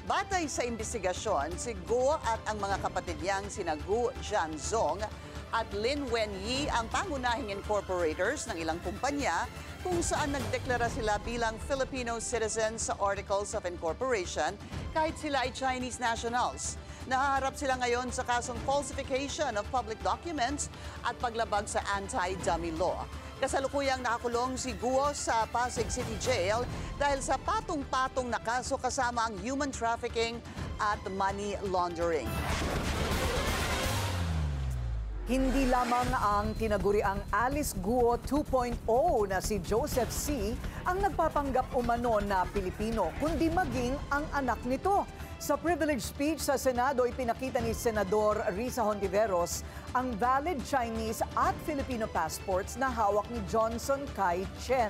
Batay sa investigasyon, si Guo at ang mga kapatid niyang sina Gu Jianzong at Lin Wenyi ang pangunahing incorporators ng ilang kumpanya kung saan nagdeklara sila bilang Filipino citizens sa Articles of Incorporation kahit sila ay Chinese nationals. Nahaharap sila ngayon sa kasong falsification of public documents at paglabag sa anti-dummy law. Kasalukuyang nakakulong si Guo sa Pasig City Jail dahil sa patong-patong na kaso kasama ang human trafficking at money laundering. Hindi lamang ang tinaguriang Alice Guo 2.0 na si Joseph C. ang nagpapanggap umano na Pilipino, kundi maging ang anak nito. Sa privilege speech sa Senado, ipinakita ni Senador Risa Hontiveros ang valid Chinese at Filipino passports na hawak ni Johnson Kai Chen.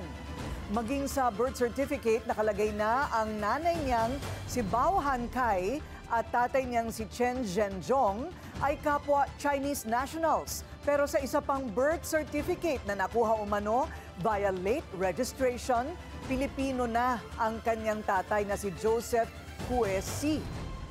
Maging sa birth certificate, nakalagay na ang nanay niyang si Bao Han Kai at tatay niyang si Chen Zhenjong ay kapwa Chinese nationals. Pero sa isa pang birth certificate na nakuha umano via late registration, Pilipino na ang kanyang tatay na si Joseph Hue C.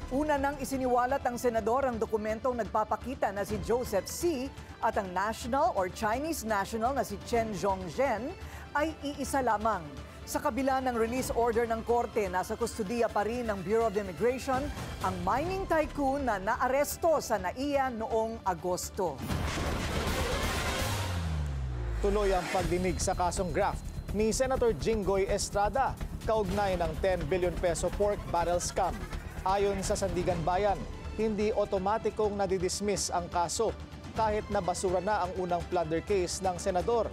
Una nang isiniwalat ng senador ang dokumentong nagpapakita na si Joseph C. at ang national or Chinese national na si Chen Zhongzhen ay iisa lamang. Sa kabila ng release order ng korte, nasa kustudiya pa rin ng Bureau of Immigration ang mining tycoon na naaresto sa NAIA noong Agosto. Tuloy ang pagdinig sa kasong graft ni Senator Jinggoy Estrada kaugnay ng 10 billion peso pork barrel scam. Ayon sa Sandigan Bayan, hindi otomatikong nadidismiss ang kaso kahit na basura na ang unang plunder case ng senador.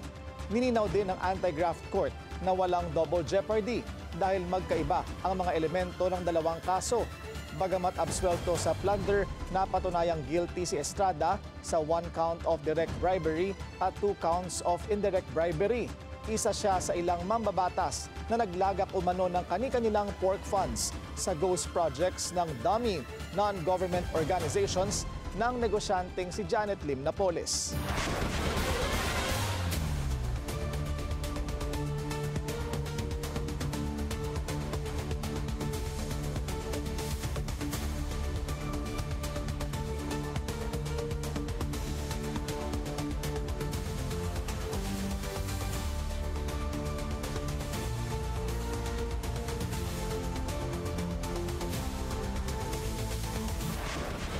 Nininaw din ng anti-graft court na walang double jeopardy dahil magkaiba ang mga elemento ng dalawang kaso. Bagamat absuelto sa plunder, napatunayang guilty si Estrada sa 1 count of direct bribery at 2 counts of indirect bribery. Isa siya sa ilang mambabatas na naglagak umano ng kani-kanilang pork funds sa ghost projects ng dummy non-government organizations ng negosyanteng si Janet Lim Napoles.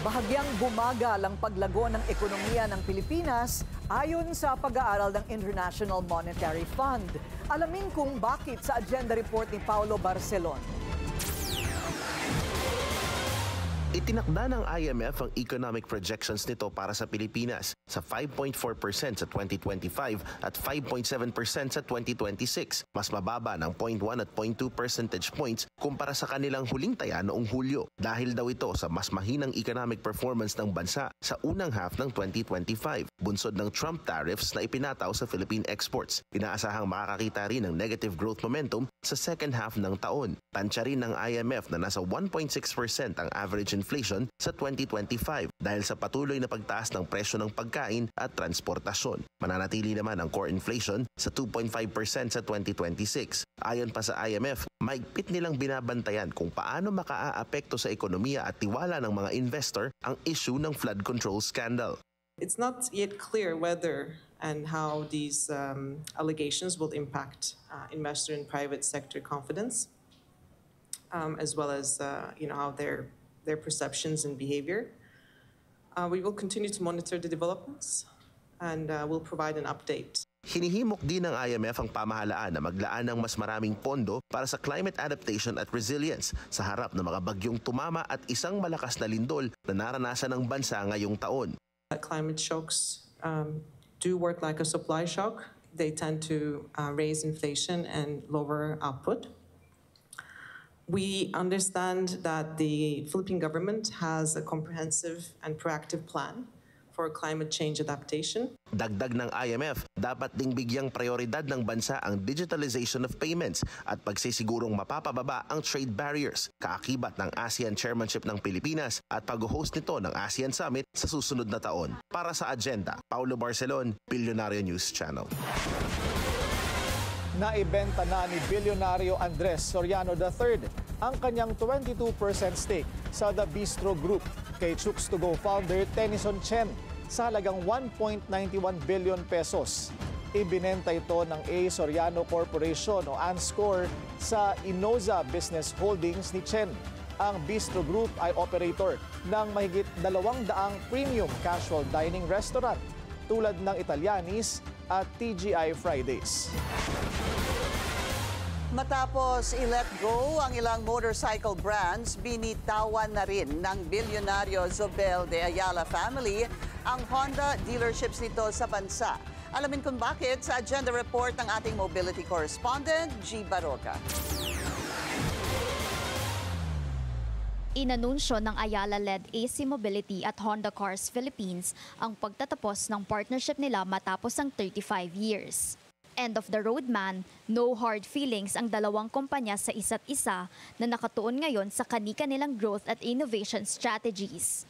Bahagyang bumagal ang paglago ng ekonomiya ng Pilipinas ayon sa pag-aaral ng International Monetary Fund. Alamin kung bakit sa agenda report ni Paulo Barcelon. Itinakda ng IMF ang economic projections nito para sa Pilipinas sa 5.4% sa 2025 at 5.7% sa 2026, mas mababa ng 0.1 at 0.2 percentage points kumpara sa kanilang huling taya noong Hulyo. Dahil daw ito sa mas mahinang economic performance ng bansa sa unang half ng 2025, bunsod ng Trump tariffs na ipinataw sa Philippine exports. Inaasahang makakakita rin ng negative growth momentum sa second half ng taon. Tansya rin ng IMF na nasa 1.6% ang average inflation sa 2025 dahil sa patuloy na pagtaas ng presyo ng pagkain at transportasyon. Mananatili naman ang core inflation sa 2.5% sa 2026. Ayon pa sa IMF, mahigpit nilang binabantayan kung paano makaaapekto sa ekonomiya at tiwala ng mga investor ang issue ng flood control scandal. It's not yet clear whether and how these allegations will impact investor and private sector confidence, as well as how their perceptions and behavior. We will continue to monitor the developments and we'll provide an update. Hinihimok din ng IMF ang pamahalaan na maglaan ng mas maraming pondo para sa climate adaptation at resilience sa harap ng mga bagyong tumama at isang malakas na lindol na naranasan ng bansa ngayong taon. Climate shocks do work like a supply shock. They tend to raise inflation and lower output. We understand that the Philippine government has a comprehensive and proactive plan for climate change adaptation. Dagdag ng IMF, dapat ding bigyang prioridad ng bansa ang digitalization of payments at pagsisigurong mapapababa ang trade barriers, kaakibat ng ASEAN chairmanship ng Pilipinas at pag-host nito ng ASEAN Summit sa susunod na taon. Para sa agenda, Paulo Barcelon, Bilyonaryo News Channel. Naibenta na ni Bilyonaryo Andres Soriano III ang kanyang 22% stake sa The Bistro Group kay Chooks to Go founder Tennyson Chen sa halagang 1.91 billion pesos. Ibinenta ito ng A. Soriano Corporation o ANSCOR sa Inoza Business Holdings ni Chen. Ang Bistro Group ay operator ng mahigit 200 premium casual dining restaurant tulad ng Italianis at TGI Fridays. Matapos i-let go ang ilang motorcycle brands, binitawan na rin ng bilyonaryo Zobel de Ayala family ang Honda dealerships nito sa bansa. Alamin kung bakit sa agenda report ng ating mobility correspondent, G. Baroga. Inanunsyo ng Ayala-led AC Mobility at Honda Cars Philippines ang pagtatapos ng partnership nila matapos ang 35 years. End of the road man, no hard feelings ang dalawang kumpanya sa isa't isa na nakatuon ngayon sa kani-kanilang growth at innovation strategies.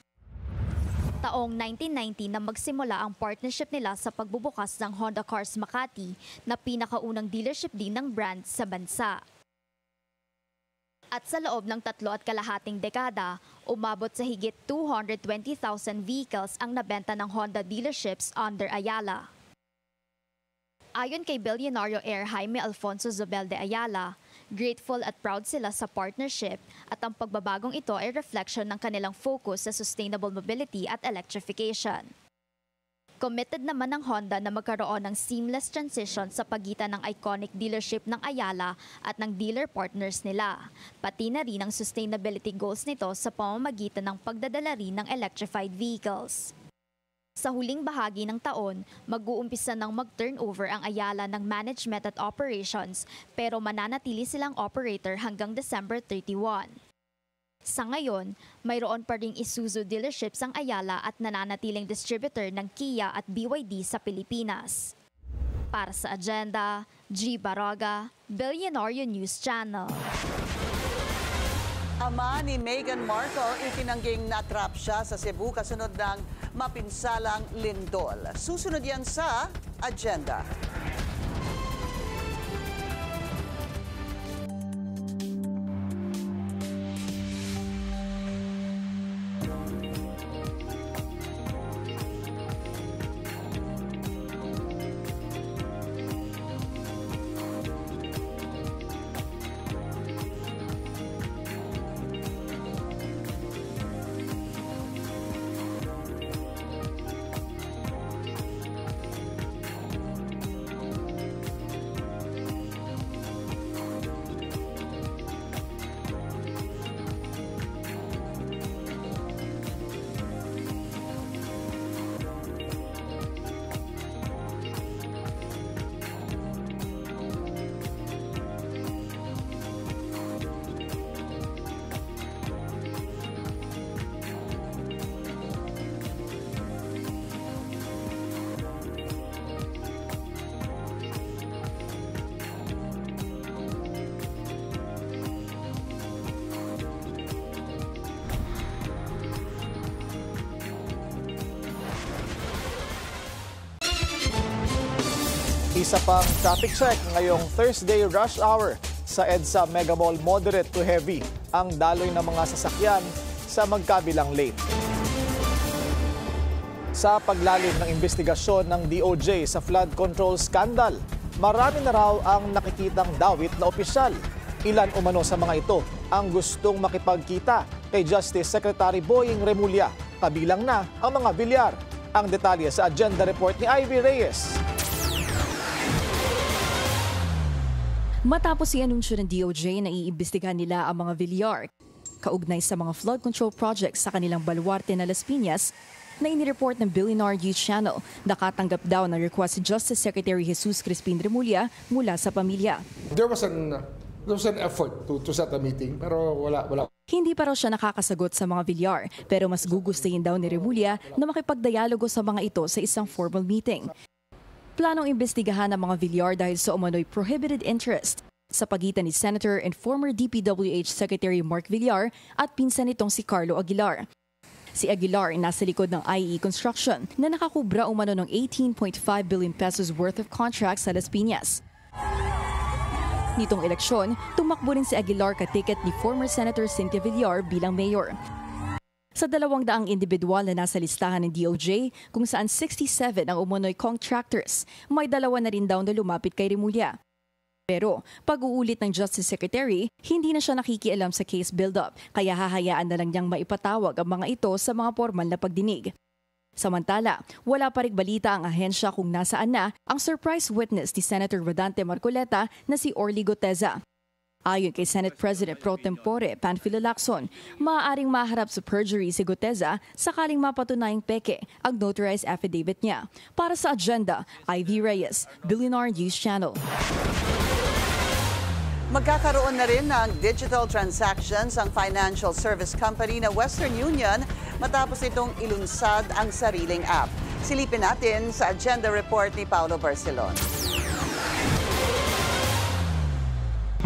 Taong 1990 na magsimula ang partnership nila sa pagbubukas ng Honda Cars Makati na pinakaunang dealership din ng brand sa bansa. At sa loob ng 3.5 dekada, umabot sa higit 220,000 vehicles ang nabenta ng Honda dealerships under Ayala. Ayon kay Bilyonaryo Heir Jaime Alfonso Zobel de Ayala, grateful at proud sila sa partnership at ang pagbabagong ito ay reflection ng kanilang focus sa sustainable mobility at electrification. Committed naman ng Honda na magkaroon ng seamless transition sa pagitan ng iconic dealership ng Ayala at ng dealer partners nila, pati na rin ang sustainability goals nito sa pamamagitan ng pagdadala rin ng electrified vehicles. Sa huling bahagi ng taon, mag-uumpisa ng mag-turnover ang Ayala ng management at operations pero mananatili silang operator hanggang December 31. Sa ngayon, mayroon pa ring Isuzu dealerships ang Ayala at nananatiling distributor ng Kia at BYD sa Pilipinas. Para sa agenda, G. Baroga, Bilyonaryo News Channel. Ama ni Meghan Markle itinangging natrap siya sa Cebu kasunod ng mapinsalang lindol. Susunod yan sa agenda. Isa pang traffic check ngayong Thursday rush hour sa EDSA Mega Mall, moderate to heavy ang daloy ng mga sasakyan sa magkabilang lane. Sa paglalim ng investigasyon ng DOJ sa flood control scandal, marami na raw ang nakikitang dawit na opisyal. Ilan umano sa mga ito ang gustong makipagkita kay Justice Secretary Boying Remulla, kabilang na ang mga bilyar. Ang detalye sa agenda report ni Ivy Reyes. Matapos i-anunsyo ng DOJ na iimbestigahan nila ang mga bilyar kaugnay sa mga flood control projects sa kanilang baluarte na Las Piñas, na inireport ng Billionaire News Channel, nakatanggap daw ng request si Justice Secretary Jesus Crispin Remulla mula sa pamilya. There was an effort to set a meeting, pero wala. Hindi pa raw siya nakakasagot sa mga bilyar, pero mas gugustuhin daw ni Remulla na makipagdialogo sa mga ito sa isang formal meeting. Planong imbestigahan ang mga bilyar dahil sa umano'y prohibited interest sa pagitan ni Senator and former DPWH Secretary Mark Villar at pinsan nitong si Carlo Aguilar. Si Aguilar nasa likod ng IE Construction na nakakubra umano ng 18.5 billion pesos worth of contracts sa Las Piñas. Nitong eleksyon, tumakbo rin si Aguilar katiket ni former Senator Cynthia Villar bilang mayor. Sa 200 individual na nasa listahan ng DOJ, kung saan 67 ang umano'y contractors, may 2 na rin daw na lumapit kay Remulla. Pero pag-uulit ng Justice Secretary, hindi na siya nakikialam sa case build-up, kaya hahayaan na lang niyang maipatawag ang mga ito sa mga formal na pagdinig. Samantala, wala pa ring balita ang ahensya kung nasaan na ang surprise witness ni Senator Rodante Marcoleta na si Orly Goteza. Ayon kay Senate President Pro Tempore Panfilo Lacson, maaaring maharap sa perjury si Goteza sakaling mapatunayang peke ang notarized affidavit niya. Para sa agenda, Ivy Reyes, Billionaire News Channel. Magkakaroon na rin ng digital transactions ang financial service company na Western Union matapos itong ilunsad ang sariling app. Silipin natin sa agenda report ni Paolo Barcelon.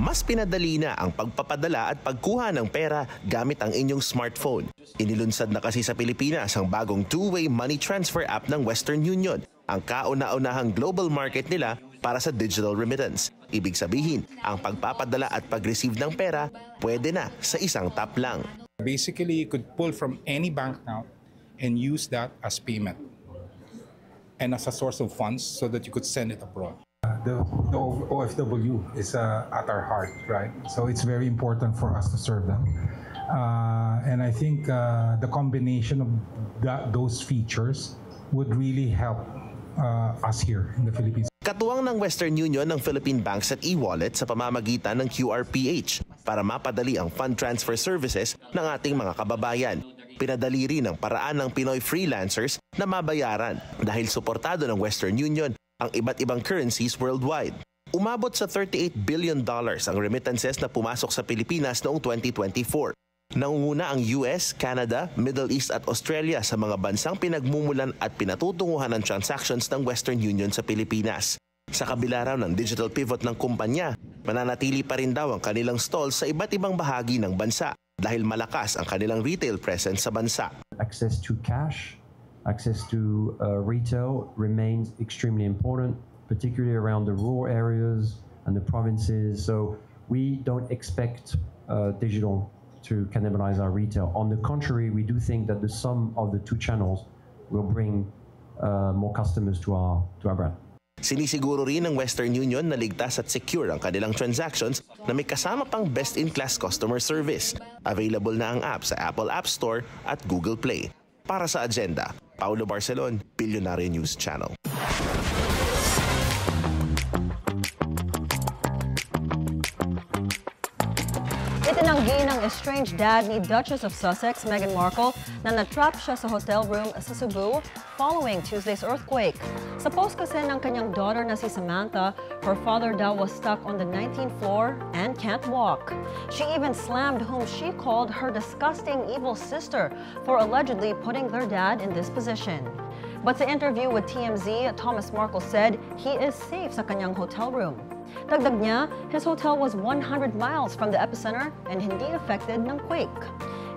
Mas pinadali na ang pagpapadala at pagkuha ng pera gamit ang inyong smartphone. Inilunsad na kasi sa Pilipinas ang bagong two-way money transfer app ng Western Union, ang kauna-unahang global market nila para sa digital remittance. Ibig sabihin, ang pagpapadala at pag-receive ng pera pwede na sa isang tap lang. Basically, you could pull from any bank account and use that as payment and as a source of funds so that you could send it abroad. The OFW is at our heart, right? So it's very important for us to serve them. And I think the combination of those features would really help us here in the Philippines. Katuwang ng Western Union ng Philippine Banks at e-wallet sa pamamagitan ng QRPH para mapadali ang fund transfer services ng ating mga kababayan. Pinadali rin ang paraan ng Pinoy freelancers na mabayaran dahil suportado ng Western Union ang iba't ibang currencies worldwide. Umabot sa $38 billion ang remittances na pumasok sa Pilipinas noong 2024. Nangunguna ang US, Canada, Middle East at Australia sa mga bansang pinagmumulan at pinatutunguhan ng transactions ng Western Union sa Pilipinas. Sa kabila raw ng digital pivot ng kumpanya, mananatili pa rin daw ang kanilang stalls sa iba't ibang bahagi ng bansa dahil malakas ang kanilang retail presence sa bansa. Access to cash, access to retail remains extremely important, particularly around the rural areas and the provinces. So we don't expect digital to cannibalize our retail. On the contrary, we do think that the sum of the two channels will bring more customers to our brand. Sinisiguro rin ng Western Union na ligtas at secure ang kanilang transactions na may kasama pang best-in-class customer service. Available na ang app sa Apple App Store at Google Play. Para sa agenda, Paolo Barcelon, Billionaire News Channel. Itinanggi ng estranged dad ni Duchess of Sussex, Meghan Markle, na natrap siya sa hotel room sa Cebu following Tuesday's earthquake. Sa post kasi ng kanyang daughter na si Samantha, her father daw was stuck on the 19th floor and can't walk. She even slammed whom she called her disgusting evil sister for allegedly putting their dad in this position. But sa interview with TMZ, Thomas Markle said he is safe sa kanyang hotel room. Dagdag niya, his hotel was 100 miles from the epicenter and hindi affected ng quake.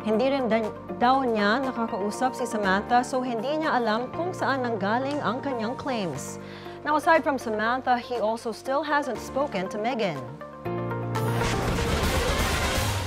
Hindi rin daw niya nakakausap si Samantha so hindi niya alam kung saan nanggaling ang kanyang claims. Now, aside from Samantha, he also still hasn't spoken to Megan.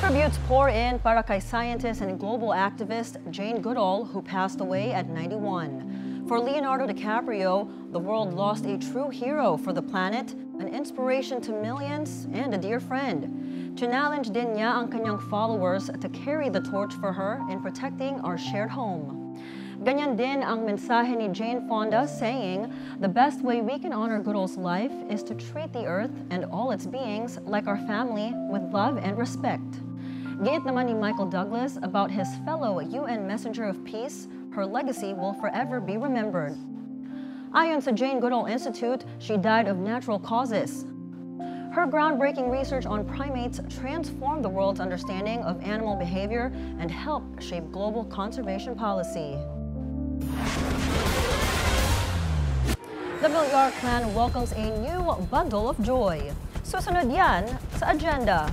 Tributes pour in para kay scientist and global activist Jane Goodall, who passed away at 91. For Leonardo DiCaprio, the world lost a true hero for the planet, an inspiration to millions, and a dear friend. Challenge din niya ang kanyang followers to carry the torch for her in protecting our shared home. Ganyan din ang mensahe ni Jane Fonda, saying, "The best way we can honor Goodall's life is to treat the earth and all its beings like our family with love and respect." Giit naman ni Michael Douglas about his fellow UN Messenger of Peace, her legacy will forever be remembered. Ayon sa Jane Goodall Institute, she died of natural causes. Her groundbreaking research on primates transformed the world's understanding of animal behavior and helped shape global conservation policy. The Villar clan welcomes a new bundle of joy. Susunod yan sa agenda.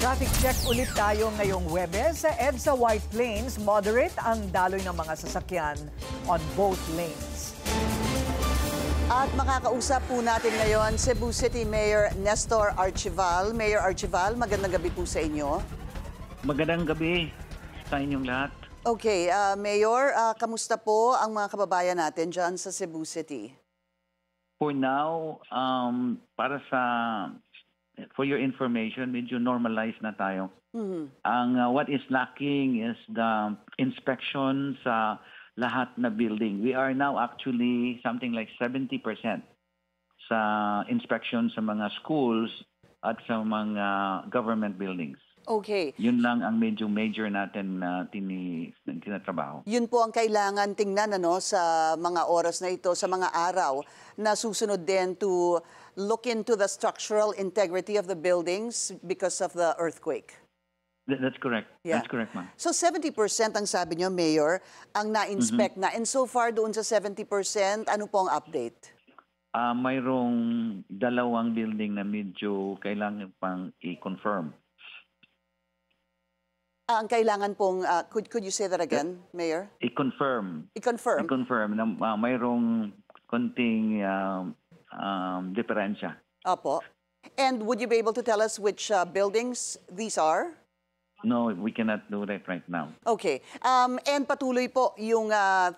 Traffic check ulit tayo ngayong Huwebes. Sa EDSA White Plains, moderate ang daloy ng mga sasakyan on both lanes. At makakausap po natin ngayon Cebu City Mayor Nestor Archival. Mayor Archival, magandang gabi po sa inyo. Magandang gabi sa inyong lahat. Okay, Mayor, kamusta po ang mga kababayan natin dyan sa Cebu City? For now, for your information, medyo normalized na tayo. Ang what is lacking is the inspection sa lahat na building. We are now actually something like 70% sa inspection sa mga schools at sa mga government buildings. Okay. Yun lang ang medyo major natin na tinatrabaho. Yun po ang kailangan tingnan sa mga oras na ito, sa mga araw na susunod din to look into the structural integrity of the buildings because of the earthquake. That's correct. Yeah. That's correct, ma'am. So 70% ang sabi niyo, Mayor, ang na-inspect na. And so far doon sa 70%, ano po ang update? Mayroong dalawang building na medyo kailangan pang i-confirm. Ang kailangan pong, could you say that again, Mayor? I-confirm. I-confirm? I-confirm na mayroong konting diferensya. Opo. And would you be able to tell us which buildings these are? No, we cannot do that right now. Okay. And patuloy po yung 30%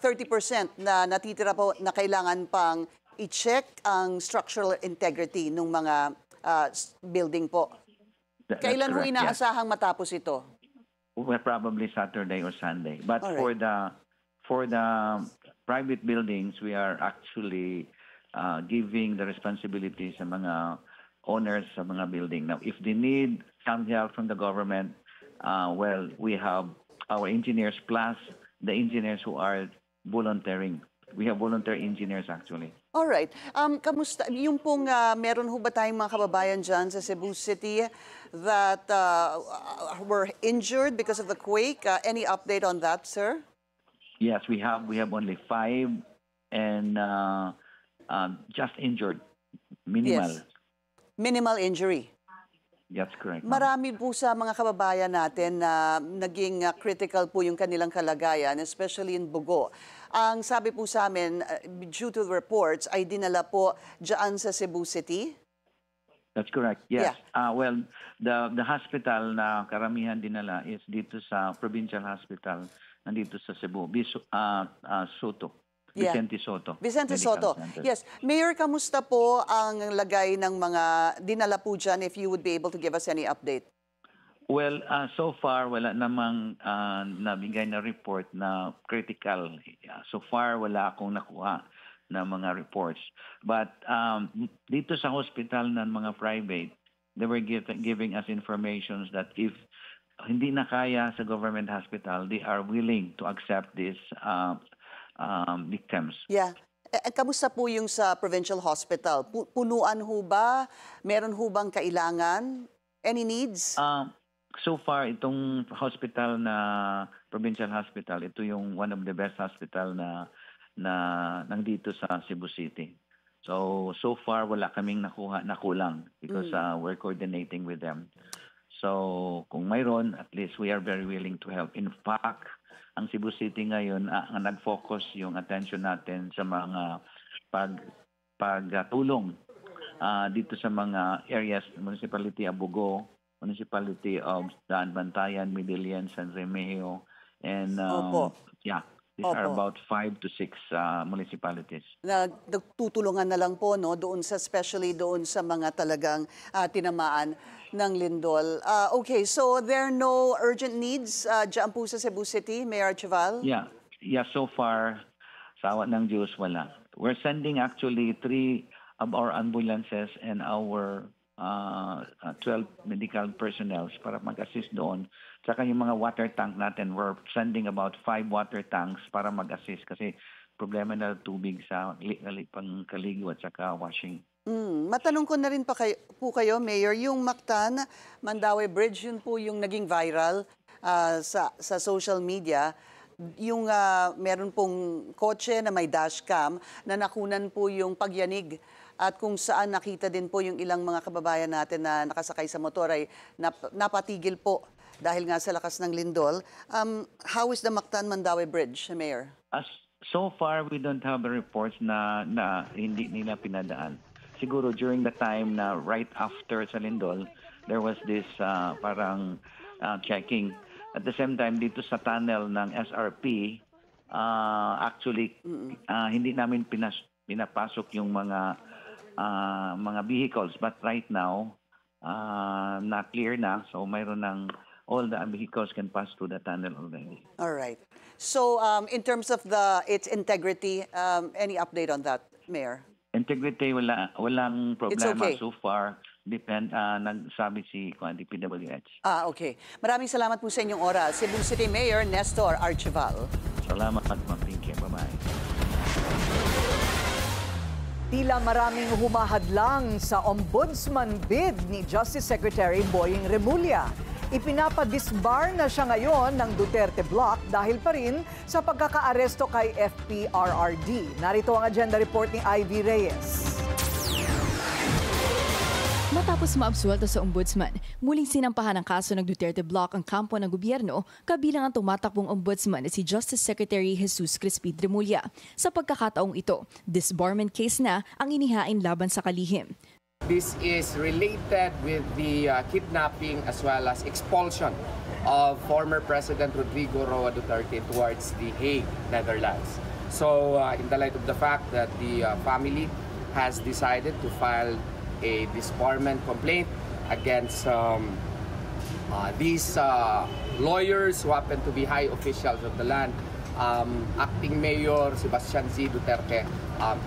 na natitira po na kailangan pang i-check ang structural integrity ng mga building po. Kailan ho inaasahang matapos ito? Well, probably Saturday or Sunday. But right. for the private buildings, we are actually giving the responsibility sa mga owners sa mga building. Now, if they need some help from the government, well, we have our engineers plus the engineers who are volunteering We have volunteer engineers actually. All right. Kamusta? Yung pong meron ho ba tayong mga kababayan dyan sa Cebu City that were injured because of the quake? Any update on that, sir? Yes, we have only 5 and just injured. Minimal. Yes. Minimal injury. That's correct. Marami po sa mga kababayan natin na naging critical po yung kanilang kalagayan, especially in Bugo. Ang sabi po sa amin, due to the reports, ay dinala po dyan sa Cebu City? That's correct, yes. Yeah. Well, the hospital na karamihan dinala is dito sa Provincial Hospital, nandito sa Cebu, Soto. Yeah. Vicente Soto. Vicente Medical Soto. Center. Yes. Mayor, kamusta po ang lagay ng mga dinala po dyan, if you would be able to give us any update? Well, so far, wala namang nabigay na report na critical. So far, wala akong nakuha na mga reports. But dito sa hospital ng mga private, they were giving us information that if hindi na kaya sa government hospital, they are willing to accept these victims. Yeah. Kamusta po yung sa provincial hospital? Punuan ho ba? Meron ho bang kailangan? Any needs? So far, itong hospital na provincial hospital, ito yung one of the best hospital na nandito sa Cebu City. So far, wala kaming nakulang because we're coordinating with them. So kung mayroon, at least we are very willing to help. In fact, ang Cebu City ngayon, nag-focus yung attention natin sa mga pagtulong dito sa mga areas, Municipality of Bugo, Municipality of Daan Bantayan, Midilian, San Remigio, and yeah, these are about 5 to 6 municipalities. Nagtutulungan na lang po, no, doon sa, especially doon sa mga talagang tinamaan ng lindol. Okay, so there are no urgent needs dyan po sa Cebu City, Mayor Archival? Yeah, so far, sa awa ng Diyos, wala. We're sending actually 3 of our ambulances and our 12 medical personnel para mag-assist doon. Saka yung mga water tank natin, we're sending about 5 water tanks para mag-assist kasi problema na tubig sa pangkaligo at saka washing. Matanong ko na rin po kayo, Mayor, yung Mactan-Mandaue Bridge, yun po yung naging viral sa social media. Yung meron pong kotse na may dashcam na nakunan po yung pagyanig at kung saan nakita din po yung ilang mga kababayan natin na nakasakay sa motor ay napatigil po dahil nga sa lakas ng lindol. How is the Mactan-Mandaue Bridge, Mayor? So far, we don't have reports na hindi nila pinadaan. Siguro during the time na right after sa lindol, there was this parang checking. At the same time, dito sa tunnel ng SRP, actually, hindi namin pinapasok yung mga vehicles. But right now, na-clear na. So mayroon ng all the vehicles can pass through the tunnel already. All right. So in terms of its integrity, any update on that, Mayor? Integrity, walang problema. It's okay. So far. Nagsabi si DPWH. Okay. Maraming salamat po sa inyong oras. Cebu City Mayor Nestor Archival. Salamat, Ma'am Pinky. Bye-bye. Tila maraming humahadlang sa ombudsman bid ni Justice Secretary Boying Remulla. Ipinapadisbar na siya ngayon ng Duterte Block dahil pa rin sa pagkakaaresto kay FPRRD. Narito ang agenda report ni Ivy Reyes. Matapos maabsuelto sa ombudsman, muling sinampahan ng kaso ng Duterte Block ang kampo ng gobyerno, kabilang ang tumatakbong ombudsman na si Justice Secretary Jesus Crispin Remulla. Sa pagkakataong ito, disbarment case na ang inihain laban sa kalihim. This is related with the kidnapping as well as expulsion of former President Rodrigo Roa Duterte towards The Hague, Netherlands. So in the light of the fact that the family has decided to file a disbarment complaint against these lawyers who happen to be high officials of the land, Acting Mayor Sebastian Z. Duterte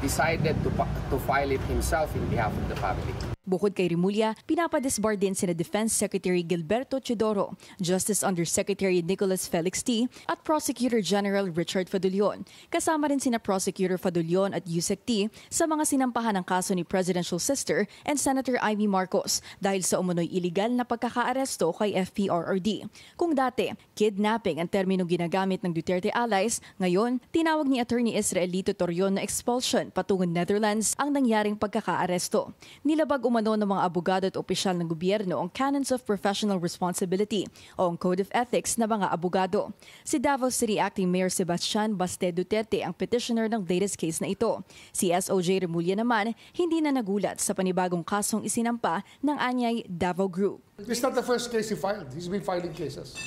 decided to file it himself in behalf of the family. Bukod kay Remulla, pinapadisbar din sina Defense Secretary Gilberto Chidoro, Justice Undersecretary Nicholas Felix T. at Prosecutor General Richard Fadulion. Kasama rin sina Prosecutor Fadulion at Yusek T. sa mga sinampahan ng kaso ni Presidential Sister and Senator Amy Marcos dahil sa umunoy iligal na pagkakaaresto kay FPRRD. Kung dati, kidnapping ang termino ginagamit ng Duterte allies, ngayon, tinawag ni Attorney Israelito Torion na expulsion patungong Netherlands ang nangyaring pagkakaaresto. Nilabag umano ng mga abogado at opisyal ng gobyerno ang Canons of Professional Responsibility o ang Code of Ethics na mga abogado. Si Davao City Acting Mayor Sebastian Baste Duterte ang petitioner ng latest case na ito. Si SOJ Remulla naman hindi na nagulat sa panibagong kasong isinampa ng Anyay Davao Group. This is not the first case he filed. He's been filing cases.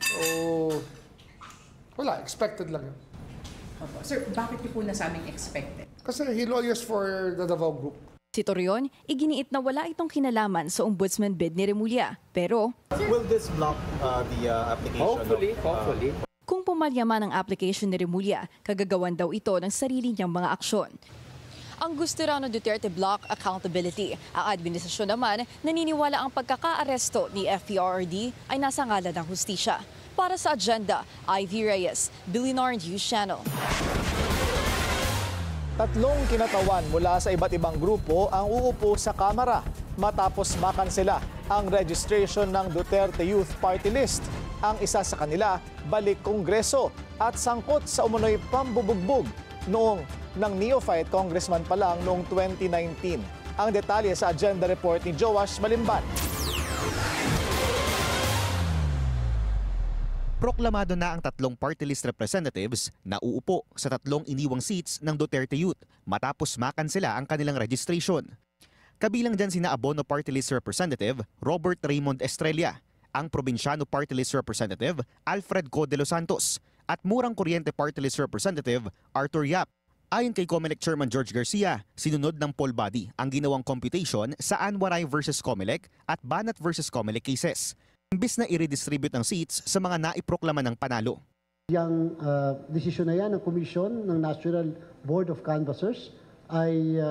So, wala, expected lang yun. Sir, bakit niyo po nasabing expected? Kasi he lawyers for the Davao Group. Si Torion, iginiit na wala itong kinalaman sa ombudsman bid ni Remulla. Pero, will this block the application? Hopefully. Kung pumalyaman ang application ni Remulla, kagagawan daw ito ng sarili niyang mga aksyon. Ang gusto raw ng Duterte block accountability. Ang administrasyon naman, naniniwala ang pagkakaaresto ni FPRRD ay nasa ngalan ng hustisya. Para sa Agenda, Ivy Reyes, Billionaire News Channel. Tatlong kinatawan mula sa iba't ibang grupo ang uupo sa Kamara matapos makansela ang registration ng Duterte Youth Party List. Ang isa sa kanila, balik Kongreso at sangkot sa umunoy pambubugbog noong ng neophyte congressman pa lang noong 2019. Ang detalye sa Agenda Report ni Joash Malimban. Proklamado na ang tatlong party list representatives na uupo sa tatlong iniwang seats ng Duterte Youth matapos makansela ang kanilang registration. Kabilang dyan sina Abono Party List Representative Robert Raymond Estrella, ang Probinsyano Party List Representative Alfred Co. de los Santos at Murang Kuryente Party List Representative Arthur Yap. Ayon kay COMELEC Chairman George Garcia, sinunod ng poll body ang ginawang computation sa Anwaray versus COMELEC at Banat versus COMELEC cases. Imbis na i-redistribute ang seats sa mga naiproklama ng panalo. Yang desisyon na yan ng Commission ng National Board of Canvassers ay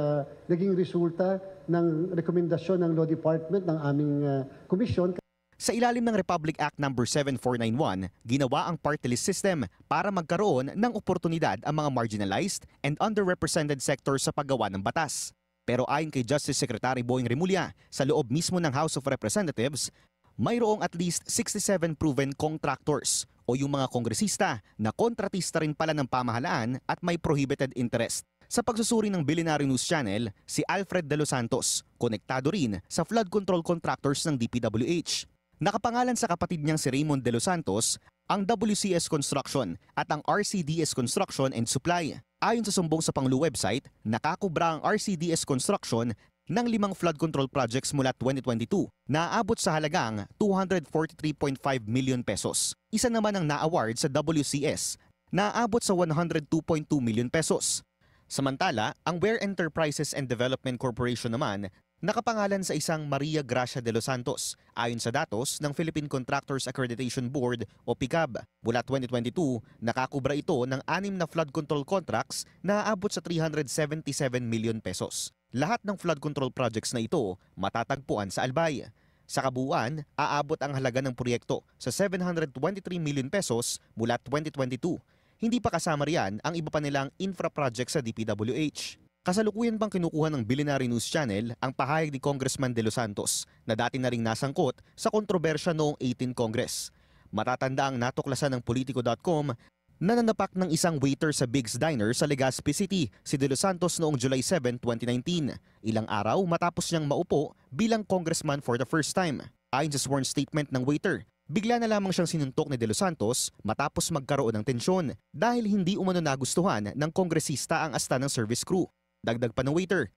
naging resulta ng rekomendasyon ng Law Department ng aming komisyon. Sa ilalim ng Republic Act No. 7491, ginawa ang party list system para magkaroon ng oportunidad ang mga marginalized and underrepresented sectors sa paggawa ng batas. Pero ayon kay Justice Secretary Boying Remulla, sa loob mismo ng House of Representatives, mayroong at least 67 proven contractors o yung mga kongresista na kontratista rin pala ng pamahalaan at may prohibited interest. Sa pagsusuri ng Billionaire News Channel, si Alfred de los Santos, konektado rin sa flood control contractors ng DPWH. Nakapangalan sa kapatid niyang si Raymond de los Santos ang WCS Construction at ang RCDS Construction and Supply. Ayon sa sumbong sa Pangulo website, nakakubra ang RCDS Construction ng 5 flood control projects mula 2022 na aabot sa halagang 243.5 million pesos. Isa naman ang na-award sa WCS na aabot sa 102.2 million pesos. Samantala, ang Ware Enterprises and Development Corporation naman nakapangalan sa isang Maria Gracia de los Santos ayon sa datos ng Philippine Contractors Accreditation Board o PICAB. Mula 2022, nakakubra ito ng 6 na flood control contracts na aabot sa 377 million pesos. Lahat ng flood control projects na ito matatagpuan sa Albay. Sa kabuuan, aabot ang halaga ng proyekto sa 723 million pesos mula 2022. Hindi pa kasama riyan ang iba pa nilang infra projects sa DPWH. Kasalukuyan pang kinukuha ng Billionaire News Channel ang pahayag ni Congressman De Los Santos na dati na ring nasangkot sa kontrobersya noong 18 Congress. Matatanda ang natuklasan ng Politico.com na nanapak ng isang waiter sa Big's Diner sa Legazpi City, si De Los Santos noong July 7, 2019. Ilang araw matapos niyang maupo bilang congressman for the first time. Ayon sa sworn statement ng waiter, bigla na lamang siyang sinuntok ni De Los Santos matapos magkaroon ng tensyon dahil hindi umano nagustuhan ng kongresista ang asta ng service crew. Dagdag pa ng waiter,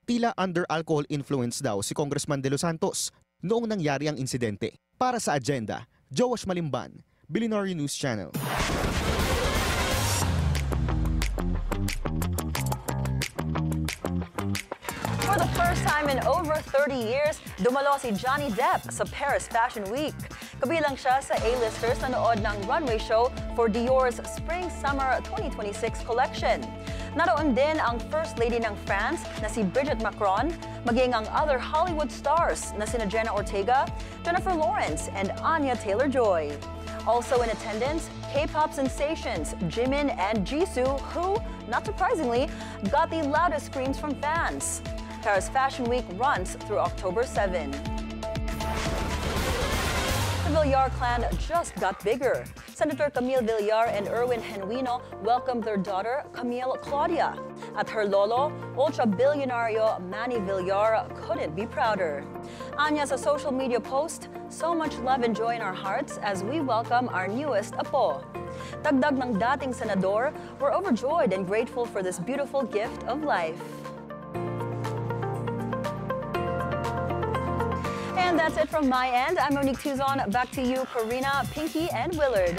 tila under alcohol influence daw si Congressman De Los Santos noong nangyari ang insidente. Para sa Agenda, Joash Malimban, Billionaire News Channel. For the first time in over 30 years, dumalo si Johnny Depp sa Paris Fashion Week. Kabilang siya sa A-listers na nood ng runway show for Dior's Spring-Summer 2026 collection. Naroon din ang First Lady ng France na si Brigitte Macron, maging ang other Hollywood stars na sina Jenna Ortega, Jennifer Lawrence, and Anya Taylor-Joy. Also in attendance, K-pop sensations Jimin and Jisoo, who, not surprisingly, got the loudest screams from fans. Paris Fashion Week runs through October 7. The Villar clan just got bigger. Senator Camille Villar and Erwin Genuino welcomed their daughter, Camille Claudia. At her lolo, ultra-billionario Manny Villar couldn't be prouder. Anya sa social media post, so much love and joy in our hearts as we welcome our newest apo. Dagdag ng dating senador, we're overjoyed and grateful for this beautiful gift of life. And that's it from my end. I'm Monique Tuzon. Back to you, Karina, Pinky, and Willard.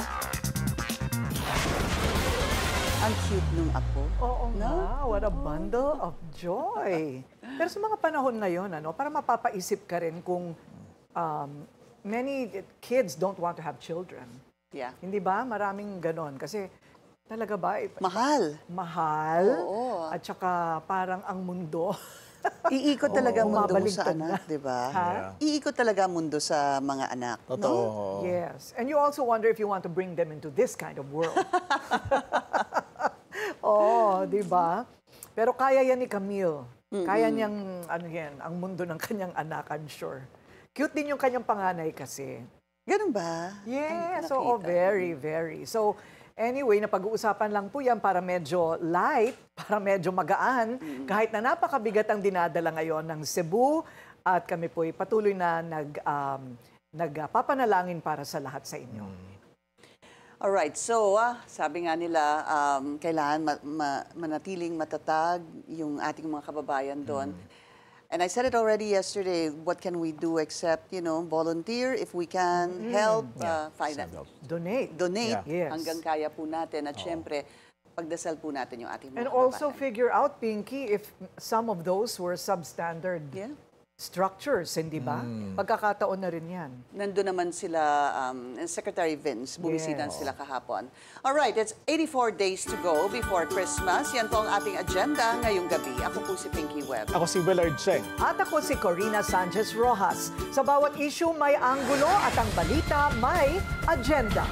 Ang cute nung apo. Oo nga, what a bundle of joy. Pero sa mga panahon ngayon, para mapapaisip ka rin kung many kids don't want to have children. Yeah. Hindi ba? Maraming ganon. Kasi talaga ba? Mahal. Mahal. Oo. At saka parang ang mundo. Iikot talaga ang mundo sa mabaliktad anak, na. di ba? Ha? Iikot talaga ang mundo sa mga anak. Totoo. No? Yes. And you also wonder if you want to bring them into this kind of world. Di ba? Pero kaya yan ni Camille. Kaya niyang, ang mundo ng kanyang anak, I'm sure. Cute din yung kanyang panganay kasi. Ganun ba? Yes, very, very. So, anyway, napag-uusapan lang po yan para medyo light, para medyo magaan, kahit na napakabigat ang dinadala ngayon ng Cebu, at kami po'y patuloy na nagpapanalangin para sa lahat sa inyo. Alright, so sabi nga nila, kailangan manatiling matatag yung ating mga kababayan doon. And I said it already yesterday, what can we do except, volunteer if we can help, donate. Donate Yes. hanggang kaya po natin. At syempre, pagdasal po natin yung ating mga And also kababayan. figure out, Pinky, if some of those were substandard structures, hindi ba? Pagkakataon na rin yan. Nandun naman sila, Secretary Vince, bumisitan sila kahapon. Alright, it's 84 days to go before Christmas. Yan po ang ating agenda ngayong gabi. Ako po si Pinky Webb. Ako si Willard Cheng. At ako si Corina Sanchez Rojas. Sa bawat issue may anggulo at ang balita may agenda.